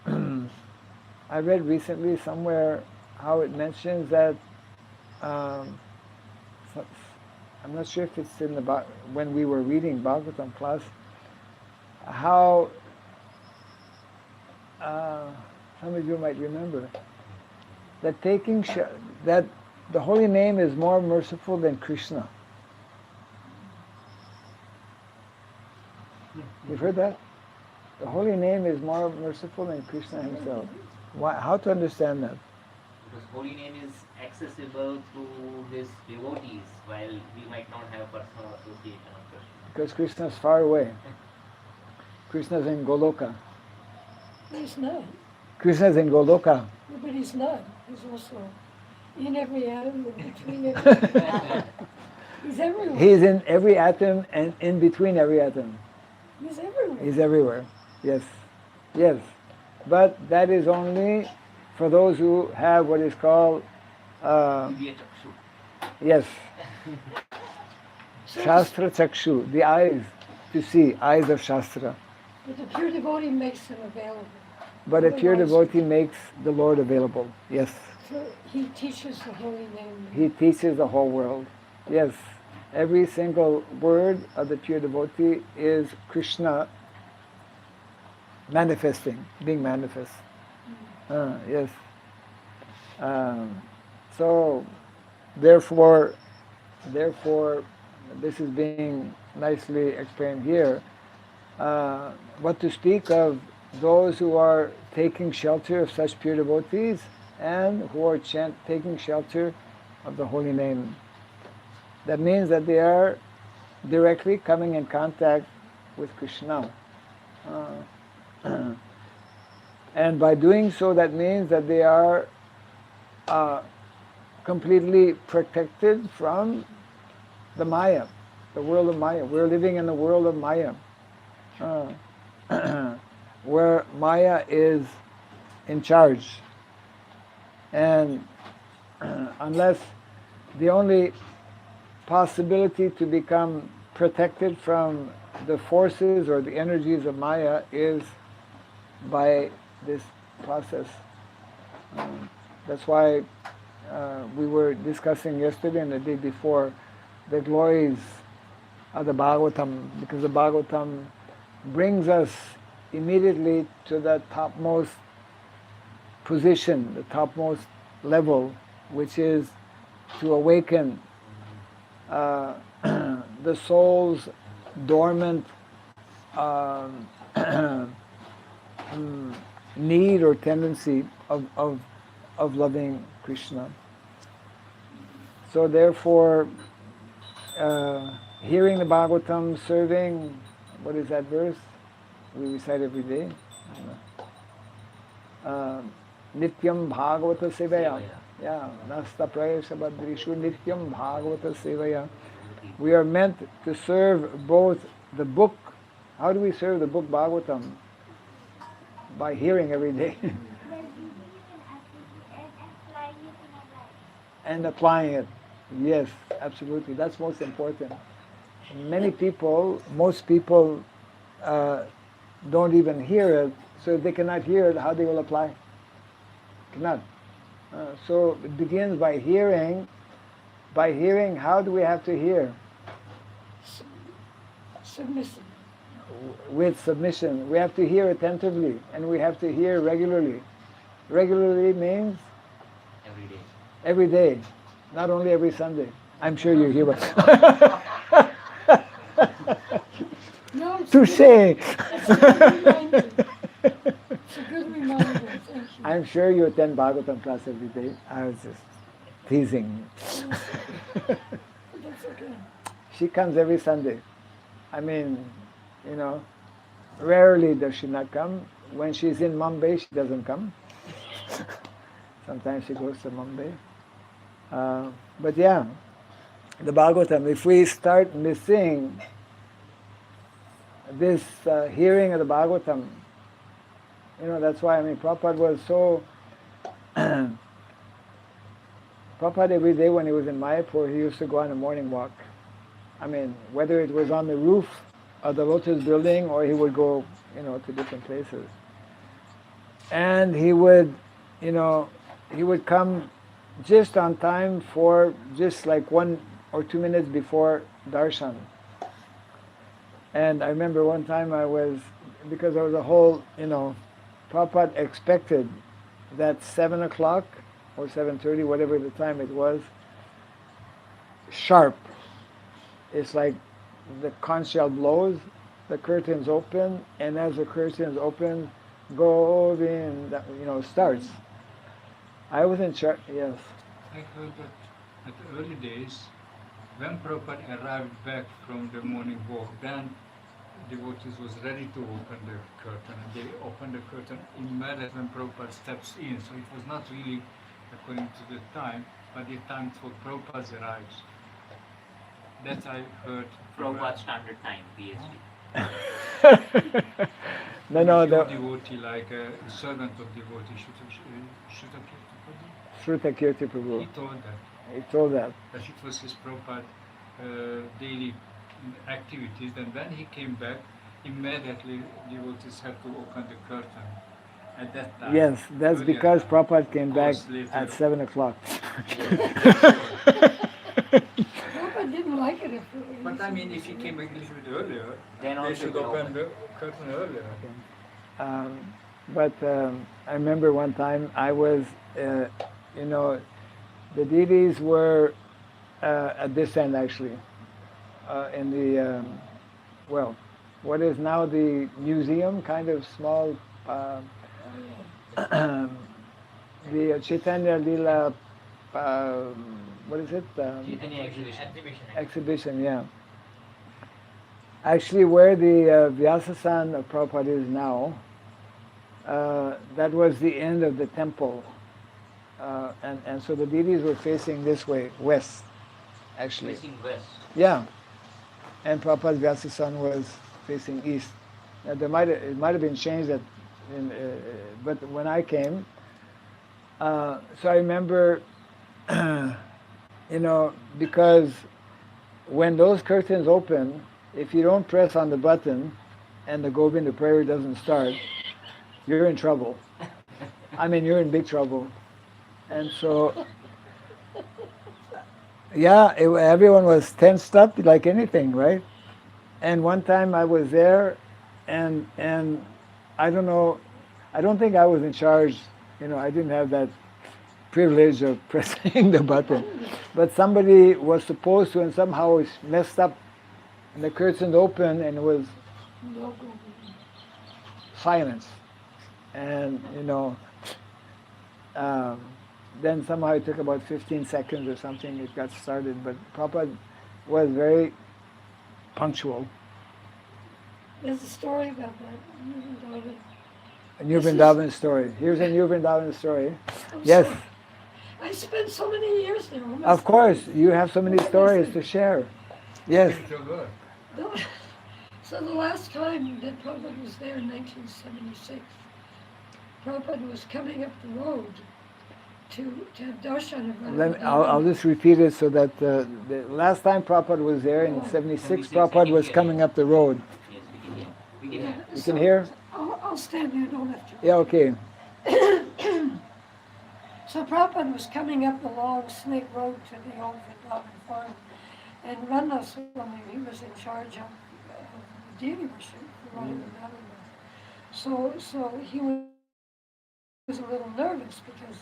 [SPEAKER 1] I read recently somewhere how it mentions that, I'm not sure if it's in the when we were reading Bhagavatam class, how some of you might remember that that the holy name is more merciful than Krishna. You've heard that? The holy name is more merciful than Krishna himself. Why? How to understand that?
[SPEAKER 6] Because holy name is accessible through his devotees, while we might not have personal association of Krishna.
[SPEAKER 1] Because Krishna is far away. Krishna is in Goloka.
[SPEAKER 2] He's not.
[SPEAKER 1] Krishna is in Goloka.
[SPEAKER 2] But he's not. He's also in every atom, between every He's everywhere.
[SPEAKER 1] He's in every atom and in between every atom.
[SPEAKER 2] He's everywhere.
[SPEAKER 1] He's everywhere. Yes. Yes. But that is only for those who have what is called
[SPEAKER 6] Divya Chakshu.
[SPEAKER 1] Yes.
[SPEAKER 2] So
[SPEAKER 1] Shastra Chakshu, the eyes to see, eyes of Shastra.
[SPEAKER 2] but the pure devotee makes them available.
[SPEAKER 1] But a pure
[SPEAKER 2] Otherwise,
[SPEAKER 1] devotee makes the Lord available. Yes.
[SPEAKER 2] So he teaches the holy name.
[SPEAKER 1] He teaches the whole world. Yes. Every single word of the pure devotee is Krishna manifesting, being manifest. Yes. So, therefore, this is being nicely explained here. What to speak of those who are taking shelter of such pure devotees and who are taking shelter of the holy name. That means that they are directly coming in contact with Krishna. And by doing so, that means that they are completely protected from the Maya, the world of Maya. We're living in the world of Maya, where Maya is in charge. And unless the only possibility to become protected from the forces or the energies of Maya is by this process. That's why we were discussing yesterday and the day before the glories of the Bhagavatam, because the Bhagavatam brings us immediately to the topmost position, the topmost level, which is to awaken the soul's dormant need or tendency of loving Krishna. So therefore, hearing the Bhagavatam, serving, what is that verse? We recite every day. Nityam Bhagavata Sevaya. Yeah, Nasta Prayasha Badrishu Nityam Bhagavata Sevaya. We are meant to serve both the book. How do we serve the book Bhagavatam? By hearing every day. And applying it. Yes, absolutely. That's most important. Many people, most people don't even hear it, so if they cannot hear it, how they will apply? Cannot. So it begins by hearing. By hearing, how do we have to hear?
[SPEAKER 2] Submissive.
[SPEAKER 1] With submission. We have to hear attentively, and we have to hear regularly. Regularly means?
[SPEAKER 6] Every day.
[SPEAKER 1] Every day, not only every Sunday. I'm sure you hear what.
[SPEAKER 2] No, it's
[SPEAKER 1] Touche!
[SPEAKER 2] It's a good reminder. It's a good reminder. Thank you.
[SPEAKER 1] I'm sure you attend Bhagavatam class every day. I was just teasing.
[SPEAKER 2] That's okay.
[SPEAKER 1] She comes every Sunday. I mean, rarely does she not come. When she's in Mumbai, she doesn't come. Sometimes she goes to Mumbai. But yeah, the Bhagavatam, if we start missing this hearing of the Bhagavatam, that's why, Prabhupada was so... Prabhupada every day when he was in Mayapur, he used to go on a morning walk. Whether it was on the roof of the Lotus building or he would go, to different places. And he would come just on time for just like 1 or 2 minutes before darshan. And I remember one time because there was a whole, Prabhupada expected that 7 o'clock or 7:30, whatever the time it was, sharp. It's like the conch shell blows, the curtains open, and as the curtains open, Govinda, starts. I wasn't sure, yes.
[SPEAKER 4] I heard that at the early days, when Prabhupada arrived back from the morning walk, then devotees was ready to open the curtain, and they opened the curtain immediately when Prabhupada steps in. So it was not really according to the time, but the time for Prabhupada's arrives. That I heard from
[SPEAKER 6] Prabhupada Standard Time, PST.
[SPEAKER 1] No,
[SPEAKER 4] pure
[SPEAKER 1] the
[SPEAKER 4] devotee, like a servant of devotee,
[SPEAKER 1] Shruta Kirti Prabhu.
[SPEAKER 4] he told that.
[SPEAKER 1] He told that.
[SPEAKER 4] That it was his proper daily activities. And when he came back, immediately devotees had to open the curtain. At that time.
[SPEAKER 1] Yes, that's
[SPEAKER 4] earlier
[SPEAKER 1] because
[SPEAKER 4] time.
[SPEAKER 1] Prabhupada came back
[SPEAKER 4] Hours later.
[SPEAKER 1] at 7 o'clock.
[SPEAKER 2] Prabhupada didn't like it if
[SPEAKER 4] But I mean, if he came a little bit earlier,
[SPEAKER 6] Then
[SPEAKER 4] they
[SPEAKER 6] also
[SPEAKER 4] should
[SPEAKER 6] they
[SPEAKER 4] open
[SPEAKER 6] open.
[SPEAKER 4] the curtain earlier.
[SPEAKER 1] But I remember one time I was, you know, the deities were at this end actually, in the, well, what is now the museum, kind of small, the Chaitanya Lila, what is it?
[SPEAKER 6] Chaitanya exhibition.
[SPEAKER 1] Exhibition, yeah. Actually, where the Vyasasan of Prabhupada is now, that was the end of the temple. And so the deities were facing this way, west, actually.
[SPEAKER 6] Facing west.
[SPEAKER 1] Yeah. And Prabhupada's Vyasasan was facing east. Now, it might have been changed, but when I came, so I remember, you know, because when those curtains open, if you don't press on the button and the Govinda prayer doesn't start, you're in trouble. I mean, you're in big trouble. And so, yeah, everyone was tensed up like anything, right? And one time I was there, and I don't know, I don't think I was in charge. You know, I didn't have that privilege of pressing the button. But somebody was supposed to, and somehow it messed up. And the curtains opened, and it was
[SPEAKER 2] no go.
[SPEAKER 1] silence. And, you know, then somehow it took about 15 seconds or something, it got started. But Prabhupada was very punctual.
[SPEAKER 2] There's a story about that.
[SPEAKER 1] A New Vrindavan story. Here's a New Vrindavan story.
[SPEAKER 2] I'm
[SPEAKER 1] Yes,
[SPEAKER 2] sorry. I spent so many years there.
[SPEAKER 1] of course, you have so many stories to share. Yes.
[SPEAKER 4] Give it a word.
[SPEAKER 2] So the last time that Prabhupada was there in 1976, Prabhupada was coming up the road to have darshan of
[SPEAKER 1] I'll just repeat it so that the last time Prabhupada was there in 76, Prabhupada was coming up the road.
[SPEAKER 6] Yes, we can hear. We can hear.
[SPEAKER 1] You can hear?
[SPEAKER 2] I'll stand there, don't have to.
[SPEAKER 1] Yeah, okay.
[SPEAKER 2] So Prabhupada was coming up the long snake road to the old Vrindavan farm, and Ranna Swami, he was in charge of deity worship, running Vrindavan. So he was a little nervous because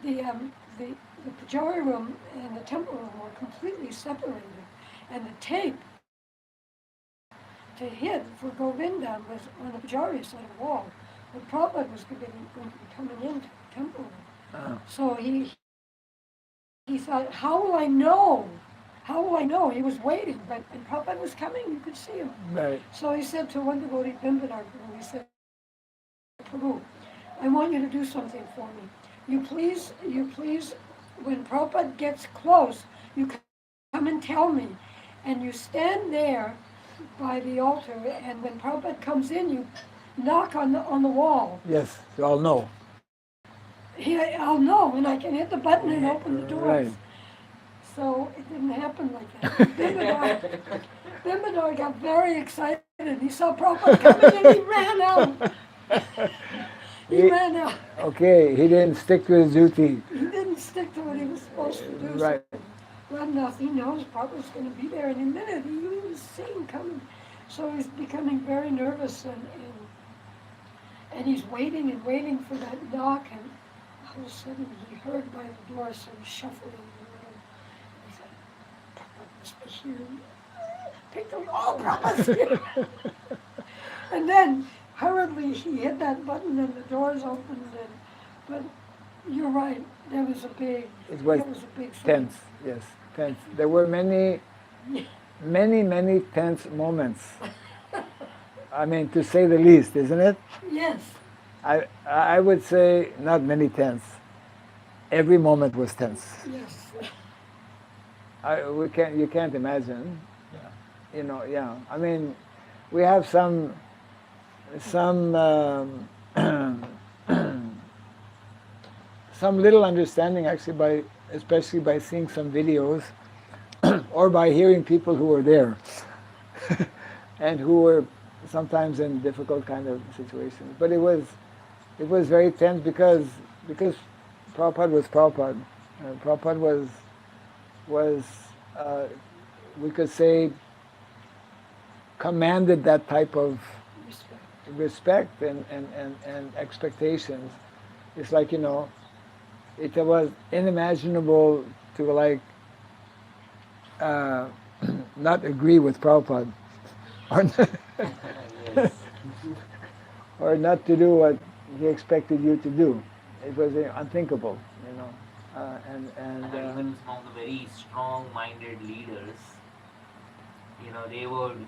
[SPEAKER 2] the pujari room and the temple room were completely separated, and the tape to hit for Govinda was on the pujari side of the wall. But Prabhupada was going to be coming into the temple room. So he thought, how will I know? How will I know? He was waiting, and Prabhupada was coming, you could see him.
[SPEAKER 1] Right.
[SPEAKER 2] So he said to one devotee, Bimbadar, he said, Prabhu, I want you to do something for me. You please, when Prabhupada gets close, you come and tell me. And you stand there by the altar, and when Prabhupada comes in, you knock on the wall.
[SPEAKER 1] Yes, so I'll know.
[SPEAKER 2] I'll know, and I can hit the button and open the doors.
[SPEAKER 1] Right.
[SPEAKER 2] So it didn't happen like that. Bimbadar got very excited. He saw Prabhupada coming and he ran out. He ran out.
[SPEAKER 1] Okay, he didn't stick to his duty.
[SPEAKER 2] He didn't stick to what he was supposed to do.
[SPEAKER 1] Right.
[SPEAKER 2] So Ramnath, he knows Prabhupada's going to be there any minute. He was seeing coming. So he's becoming very nervous and he's waiting and waiting for that knock, and all of a sudden he heard by the door some shuffling in the room. He said, Prabhupada must be here. Picked him, oh, Prabhupada's here. And then hurriedly he hit that button and the doors opened, but you're right, there was a big fight.
[SPEAKER 1] Tense, yes, tense. There were many tense moments. I mean, to say the least, isn't it?
[SPEAKER 2] Yes.
[SPEAKER 1] I would say not many tense. Every moment was tense.
[SPEAKER 2] Yes.
[SPEAKER 1] You can't imagine. You know, yeah. I mean, we have some some little understanding actually especially by seeing some videos or by hearing people who were there and who were sometimes in difficult kind of situations. But it was very tense because Prabhupada was Prabhupada. Prabhupada was we could say commanded that type of respect and expectations. It's like, it was unimaginable to like not agree with Prabhupada or
[SPEAKER 6] Yes.
[SPEAKER 1] or not to do what he expected you to do. It was unthinkable, and
[SPEAKER 6] And even some of the very strong-minded leaders, they would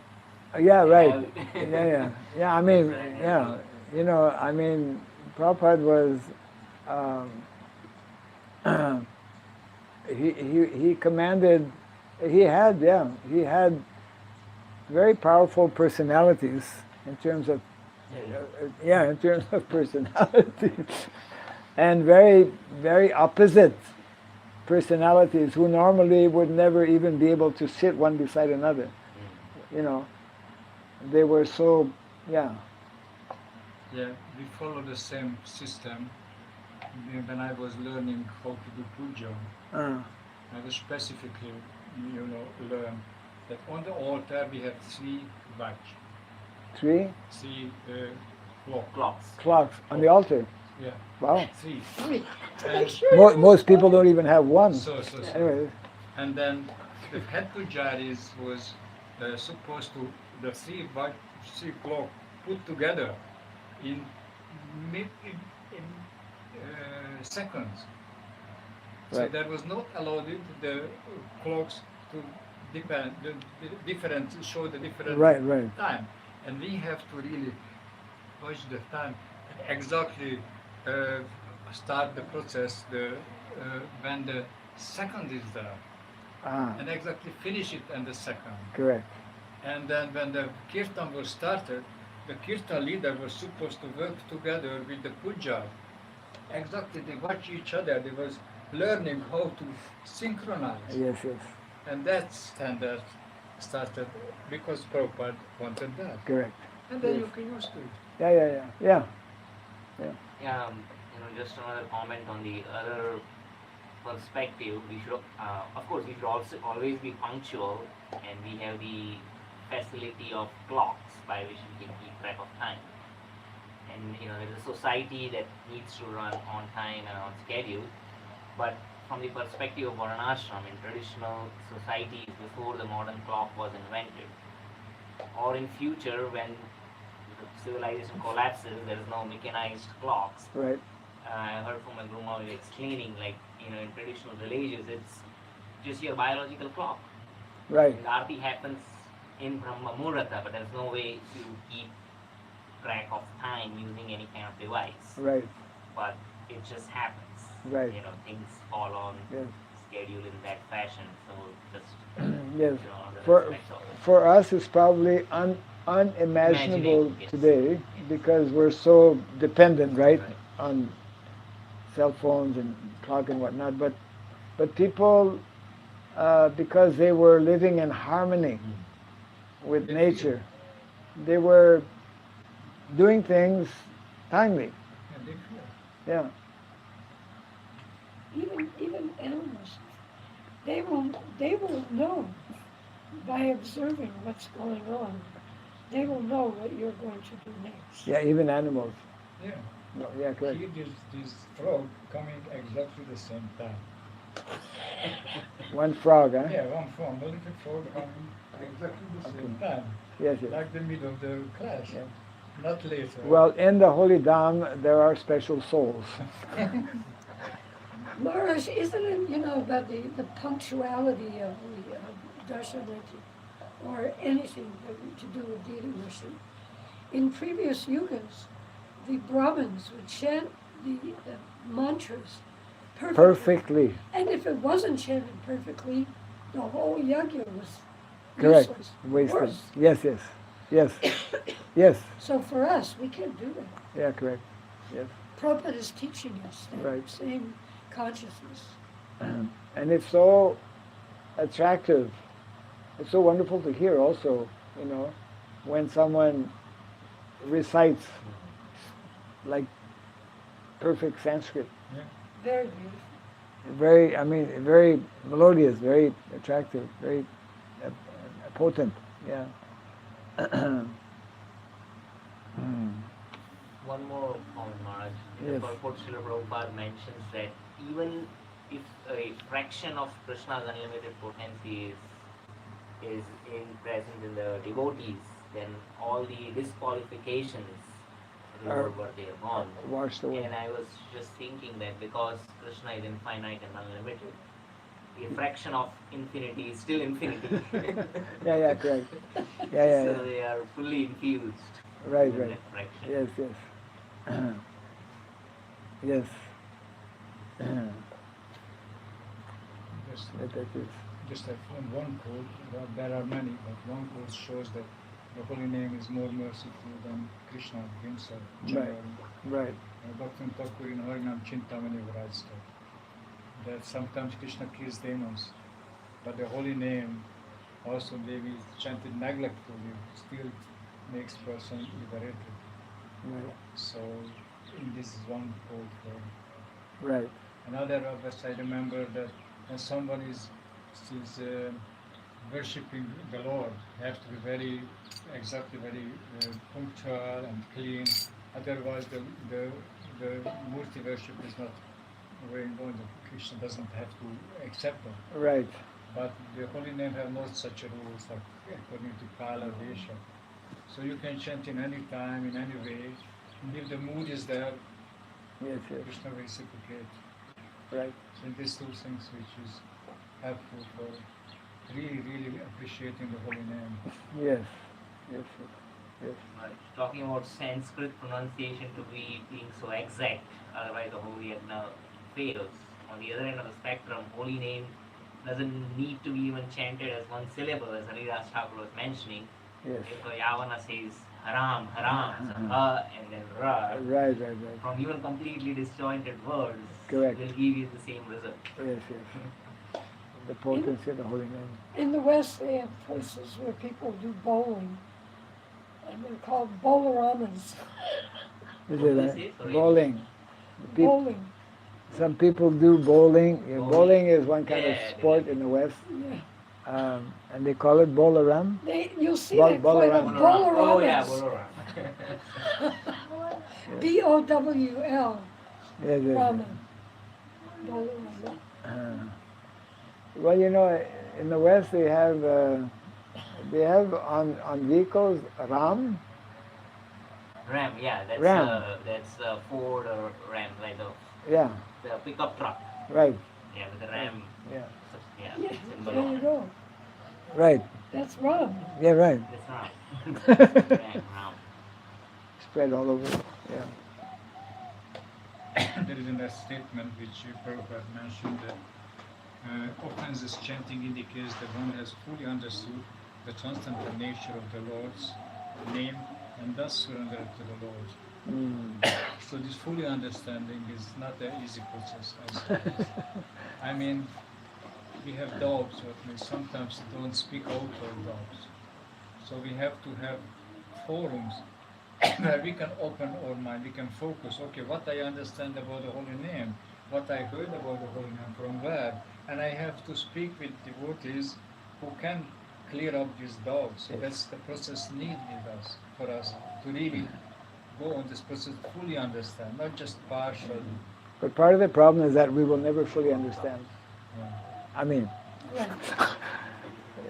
[SPEAKER 1] yeah, right.
[SPEAKER 6] have
[SPEAKER 1] Yeah. I mean, Prabhupada was he commanded. He had very powerful personalities in terms of personality, and very very opposite personalities who normally would never even be able to sit one beside another. They were so
[SPEAKER 4] Yeah, we follow the same system. When I was learning how to do puja, I was specifically, learn that on the altar we have three
[SPEAKER 1] three
[SPEAKER 4] clocks.
[SPEAKER 1] clocks on the altar.
[SPEAKER 4] Yeah,
[SPEAKER 1] Wow.
[SPEAKER 4] three.
[SPEAKER 2] To
[SPEAKER 4] And
[SPEAKER 2] make sure.
[SPEAKER 1] Most people don't even have one.
[SPEAKER 4] so.
[SPEAKER 1] Anyway,
[SPEAKER 4] And then the head pujaris was supposed to the three clock put together in seconds. So
[SPEAKER 1] Right.
[SPEAKER 4] there was not allowed the clocks to show the different
[SPEAKER 1] right.
[SPEAKER 4] time, and we have to really watch the time and exactly start the process when the second is there, and exactly finish it in the second.
[SPEAKER 1] Correct.
[SPEAKER 4] And then when the kirtan was started, the kirtan leader was supposed to work together with the puja. Exactly, they watch each other. They was learning how to synchronize.
[SPEAKER 1] Yes.
[SPEAKER 4] And that standard started because Prabhupada wanted that.
[SPEAKER 1] Correct.
[SPEAKER 4] And then
[SPEAKER 1] Yes.
[SPEAKER 4] you can use it.
[SPEAKER 1] Yeah.
[SPEAKER 6] Yeah, just another comment on the other perspective. We should, of course, we should also always be punctual, and we have the facility of clocks by which we can keep track of time. And there's a society that needs to run on time and on schedule. But from the perspective of Varnashram, in traditional societies before the modern clock was invented, or in future when the civilization collapses, there is no mechanized clocks.
[SPEAKER 1] Right.
[SPEAKER 6] I heard from my grandma explaining, like, in traditional villages, it's just your biological clock.
[SPEAKER 1] Right.
[SPEAKER 6] The Aarti happens in Brahma Muhurta, but there's no way to keep track of time using any kind of device.
[SPEAKER 1] Right.
[SPEAKER 6] But it just happens.
[SPEAKER 1] Right.
[SPEAKER 6] Things fall on
[SPEAKER 1] Yes.
[SPEAKER 6] schedule in that fashion. So just
[SPEAKER 1] Yes.
[SPEAKER 6] on the
[SPEAKER 1] For
[SPEAKER 6] respect of it.
[SPEAKER 1] for us, it's probably unimaginable
[SPEAKER 6] Imagining, yes.
[SPEAKER 1] today
[SPEAKER 6] Yes.
[SPEAKER 1] because we're so dependent, right,
[SPEAKER 6] Right.
[SPEAKER 1] on cell phones and clock and whatnot. But people, because they were living in harmony with nature, they were doing things timely.
[SPEAKER 4] And they feel.
[SPEAKER 1] Yeah.
[SPEAKER 2] Even animals, they will know by observing what's going on. They will know what you're going to do next.
[SPEAKER 1] Yeah. Even animals.
[SPEAKER 4] Yeah.
[SPEAKER 1] No, yeah. Correct.
[SPEAKER 4] See this frog coming exactly the same time.
[SPEAKER 1] One frog, huh?
[SPEAKER 4] Yeah, one frog, a little frog coming exactly the same time.
[SPEAKER 1] Yes.
[SPEAKER 4] Like the middle of the class.
[SPEAKER 1] Yeah.
[SPEAKER 4] Not later.
[SPEAKER 1] Well, in the holy dham, there are special souls.
[SPEAKER 2] Maharaj, isn't it, about the punctuality of the darshanati or anything to do with deity worship? In previous yugas, the Brahmins would chant the mantras perfectly. And if it wasn't chanted perfectly, the whole yajna was
[SPEAKER 1] Correct.
[SPEAKER 2] useless.
[SPEAKER 1] Wasted.
[SPEAKER 2] Worse.
[SPEAKER 1] Yes. Yes.
[SPEAKER 2] So for us, we can't do that.
[SPEAKER 1] Yeah. Correct. Yes.
[SPEAKER 2] Prabhupada is teaching us that
[SPEAKER 1] Right.
[SPEAKER 2] same consciousness.
[SPEAKER 1] And it's so attractive. It's so wonderful to hear also, you know, when someone recites like perfect Sanskrit.
[SPEAKER 2] Very beautiful.
[SPEAKER 1] Very, I mean, very melodious, very attractive, very potent, yeah.
[SPEAKER 6] One more comment, Maharaj. In the
[SPEAKER 1] Yes.
[SPEAKER 6] purport, Srila Prabhupada mentions that even if a fraction of Krishna's unlimited potency is present in the devotees, then all the disqualifications they are gone.
[SPEAKER 1] Washed away.
[SPEAKER 6] And I was just thinking that because Krishna is infinite and unlimited, a fraction of infinity is still infinity.
[SPEAKER 1] Yeah, correct.
[SPEAKER 6] So they are fully infused.
[SPEAKER 1] Right,
[SPEAKER 6] in
[SPEAKER 1] right.
[SPEAKER 6] that fraction.
[SPEAKER 1] Yes. Yes. That is.
[SPEAKER 4] Just that one quote, there are many, but one quote shows that the holy name is more merciful than Krishna himself.
[SPEAKER 1] Right.
[SPEAKER 4] Bhakti Thakur in Harinam Chintamani writes that sometimes Krishna kills demons, but the holy name, also maybe chanted neglectfully, still makes person liberated.
[SPEAKER 1] Right.
[SPEAKER 4] So, in this is one quote for.
[SPEAKER 1] Right.
[SPEAKER 4] Another of us, I remember that when someone is worshipping the Lord, have to be very punctual and clean. Otherwise, the Murti worship is not going on. The Krishna doesn't have to accept them.
[SPEAKER 1] Right.
[SPEAKER 4] But the holy name have not such a rules like according to Kala Desha. So you can chant in any time, in any way. If the mood is there,
[SPEAKER 1] Yes.
[SPEAKER 4] Krishna will reciprocate.
[SPEAKER 1] Right.
[SPEAKER 4] So these two things which is helpful for really appreciating the holy name.
[SPEAKER 1] Yes.
[SPEAKER 6] Right. Talking about Sanskrit pronunciation to be being so exact, otherwise the whole yajna fails. On the other end of the spectrum, holy name doesn't need to be even chanted as one syllable, as Haridas Thakur was mentioning.
[SPEAKER 1] Yes.
[SPEAKER 6] If a Yavana says haram, so ha and then ra,
[SPEAKER 1] Right.
[SPEAKER 6] from even completely disjointed words,
[SPEAKER 1] Correct.
[SPEAKER 6] will give you the same result.
[SPEAKER 1] Yes. The potency of the holy name.
[SPEAKER 2] In the West, they have places where people do bowling, and they're called bowleramas.
[SPEAKER 1] Is
[SPEAKER 6] What
[SPEAKER 1] it
[SPEAKER 6] do they
[SPEAKER 1] like
[SPEAKER 6] say? Sorry.
[SPEAKER 1] bowling?
[SPEAKER 2] Bowling.
[SPEAKER 1] Some people do bowling. Yeah,
[SPEAKER 6] Bowling.
[SPEAKER 1] bowling is one kind
[SPEAKER 6] Yeah,
[SPEAKER 1] of sport in the West,
[SPEAKER 2] Yeah.
[SPEAKER 1] and they call it bowleram.
[SPEAKER 2] You'll see
[SPEAKER 1] Bol-
[SPEAKER 2] that quite a
[SPEAKER 1] bowlerama.
[SPEAKER 6] Oh yeah,
[SPEAKER 2] bowleramas.
[SPEAKER 6] Boloram.
[SPEAKER 2] BOWL.
[SPEAKER 1] Yes.
[SPEAKER 2] Raman. Bowlerama.
[SPEAKER 1] Well, you know, in the West they have on vehicles Ram.
[SPEAKER 6] Ram, yeah,
[SPEAKER 1] Ram.
[SPEAKER 6] That's Ford or Ram, like
[SPEAKER 1] Yeah.
[SPEAKER 6] the pickup truck.
[SPEAKER 1] Right.
[SPEAKER 6] Yeah, with the Ram.
[SPEAKER 1] Yeah.
[SPEAKER 6] Yeah,
[SPEAKER 2] Yeah,
[SPEAKER 6] symbol
[SPEAKER 2] there
[SPEAKER 6] on
[SPEAKER 2] you
[SPEAKER 6] it.
[SPEAKER 2] go.
[SPEAKER 1] Right.
[SPEAKER 2] That's Ram.
[SPEAKER 1] Yeah. Right.
[SPEAKER 6] That's Ram. Ram.
[SPEAKER 1] Spread all over. Yeah.
[SPEAKER 4] There is a statement which Prabhupada mentioned that often this chanting indicates that one has fully understood the transcendental nature of the Lord's name and thus surrendered to the Lord. So this fully understanding is not an easy process. I mean, we have doubts, but we sometimes don't speak out our doubts. So we have to have forums where we can open our mind, we can focus, okay, what I understand about the holy name, what I heard about the holy name, from where, and I have to speak with devotees who can clear up these doubts. So that's the process needed for us to really go on this process, fully understand, not just partially.
[SPEAKER 1] But part of the problem is that we will never fully understand.
[SPEAKER 4] Yeah.
[SPEAKER 1] I mean,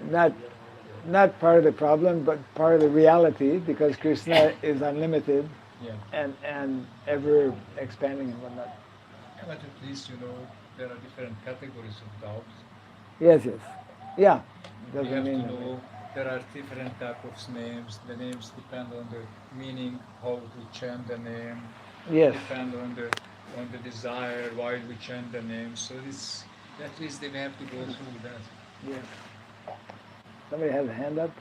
[SPEAKER 2] Right.
[SPEAKER 1] not part of the problem, but part of the reality, because Krishna is unlimited
[SPEAKER 4] Yeah.
[SPEAKER 1] and ever expanding and whatnot.
[SPEAKER 4] But at least, there are different categories of doubts.
[SPEAKER 1] Yes. Yeah.
[SPEAKER 4] We
[SPEAKER 1] Doesn't
[SPEAKER 4] have to
[SPEAKER 1] mean that.
[SPEAKER 4] know there are different types of names. The names depend on the meaning, how to chant the name.
[SPEAKER 1] Yes.
[SPEAKER 4] Depend on the desire why we chant the name. So this at least they have to go through that.
[SPEAKER 1] Yes. Somebody has a hand up?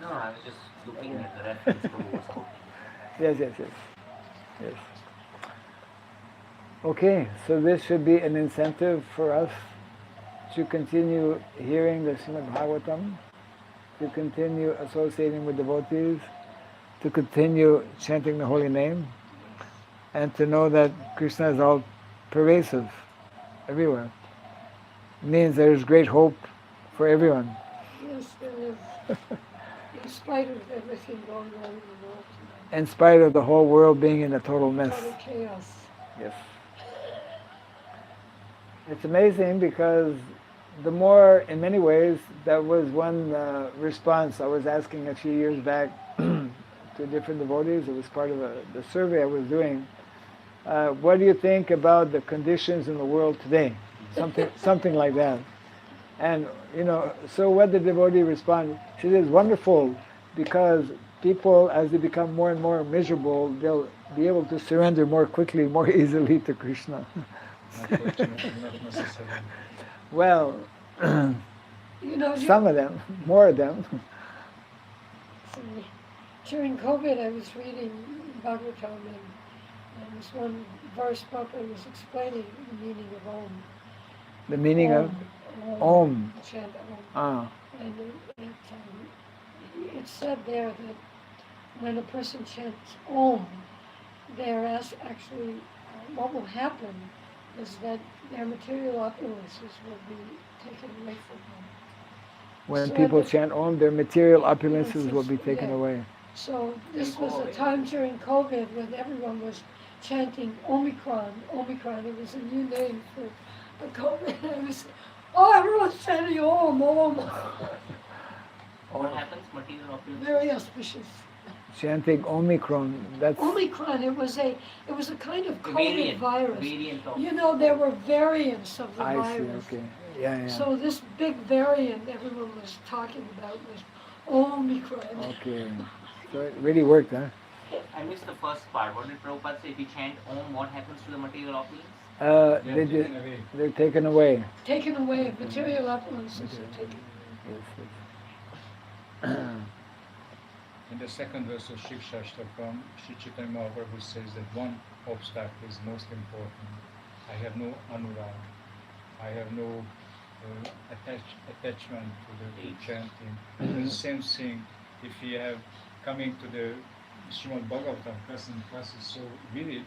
[SPEAKER 6] No, I was just looking at the reference to what's called.
[SPEAKER 1] Yes. Okay, so this should be an incentive for us to continue hearing the Srimad Bhagavatam, to continue associating with devotees, to continue chanting the holy name, and to know that Krishna is all pervasive, everywhere. It means there's great hope for everyone.
[SPEAKER 2] Yes, there is. In spite of everything going on in the world today.
[SPEAKER 1] In spite of the whole world being in a total mess.
[SPEAKER 2] Total chaos.
[SPEAKER 1] Yes. It's amazing because the more, in many ways, that was one response I was asking a few years back to different devotees. It was part of the survey I was doing. What do you think about the conditions in the world today? Something like that. And, so what the devotee responded, she said, it's wonderful because people, as they become more and more miserable, they'll be able to surrender more quickly, more easily to Krishna.
[SPEAKER 4] Unfortunately, not necessarily.
[SPEAKER 1] Well,
[SPEAKER 2] You
[SPEAKER 1] some of them, more of them.
[SPEAKER 2] during COVID, I was reading Bhagavatam, and this one verse Prabhupada was explaining the meaning of Om.
[SPEAKER 1] The meaning of Om.
[SPEAKER 2] Chant Om.
[SPEAKER 1] Ah,
[SPEAKER 2] And it said there that when a person chants Om, they're actually, what will happen is that their material opulences will be taken away from them.
[SPEAKER 1] when
[SPEAKER 2] So
[SPEAKER 1] people
[SPEAKER 2] at the-
[SPEAKER 1] chant Om, their material opulences will be taken
[SPEAKER 2] Yeah.
[SPEAKER 1] away.
[SPEAKER 2] So this was a time during COVID when everyone was chanting Omicron. It was a new name for the COVID. It was, everyone's chanting Om.
[SPEAKER 6] What happens? Material opulence.
[SPEAKER 2] Very auspicious.
[SPEAKER 1] Chanting Omicron, that's...
[SPEAKER 2] Omicron, it was a kind of COVID
[SPEAKER 6] Variant.
[SPEAKER 2] virus.
[SPEAKER 6] Variant of.
[SPEAKER 2] There were variants of the
[SPEAKER 1] I see,
[SPEAKER 2] virus.
[SPEAKER 1] okay. Yeah.
[SPEAKER 2] So this big variant everyone was talking about was Omicron.
[SPEAKER 1] Okay. So it really worked, huh?
[SPEAKER 6] I missed the first part. What did Prabhupada say? If you chant Om, what happens to the material opulence?
[SPEAKER 1] They're taken away.
[SPEAKER 2] Taken away, material opulences are taken
[SPEAKER 1] Yes.
[SPEAKER 4] In the second verse of Shikshashtakam, Sri Chaitanya Mahaprabhu says that one obstacle is most important. I have no anurag. I have no attachment to the chanting. The same thing, if you have coming to the Srimad Bhagavatam classes, so we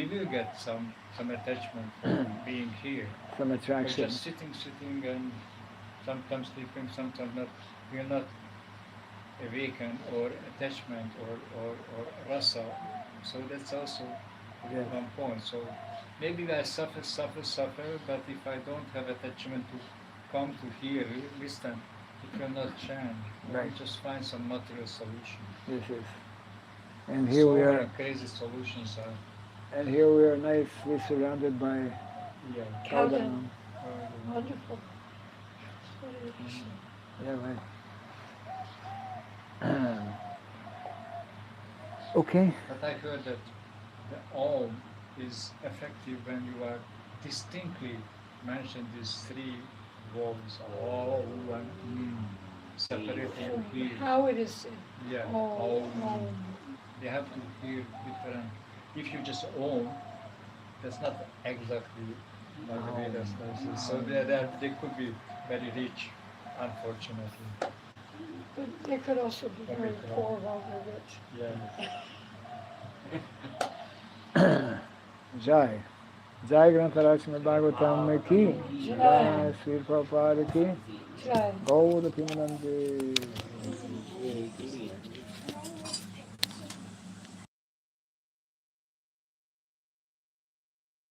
[SPEAKER 4] will get some attachment for being here.
[SPEAKER 1] Some
[SPEAKER 4] We're
[SPEAKER 1] attraction.
[SPEAKER 4] just sitting and sometimes sleeping, sometimes not. We are not awakened or attachment or rasa. So that's also
[SPEAKER 1] Yes.
[SPEAKER 4] one point. So maybe I suffer, but if I don't have attachment to come to here, listen, it will not change.
[SPEAKER 1] Right.
[SPEAKER 4] We just find some material solution.
[SPEAKER 1] Yes. And here
[SPEAKER 4] So
[SPEAKER 1] we
[SPEAKER 4] many
[SPEAKER 1] are.
[SPEAKER 4] crazy solutions are.
[SPEAKER 1] And here we are nicely surrounded by
[SPEAKER 4] Yeah.
[SPEAKER 2] Cowden.
[SPEAKER 1] Cowden.
[SPEAKER 2] Wonderful.
[SPEAKER 1] Yeah, right. Okay.
[SPEAKER 4] But I heard that the Om is effective when you are distinctly mentioned these three words, all and separated and clear.
[SPEAKER 2] How it is said.
[SPEAKER 4] Yeah,
[SPEAKER 2] Om.
[SPEAKER 4] Om. They have to hear different. If you just Om, that's not exactly like the Vedas says. So they could be very rich, unfortunately.
[SPEAKER 2] But they could also be very poor while they're rich.
[SPEAKER 4] Yeah.
[SPEAKER 1] Jai. Jai Grantaraj Srimad Bhagavatam ki. Jai Sri Prabhupada ki.
[SPEAKER 2] Jai.
[SPEAKER 1] Gaur Pimanande.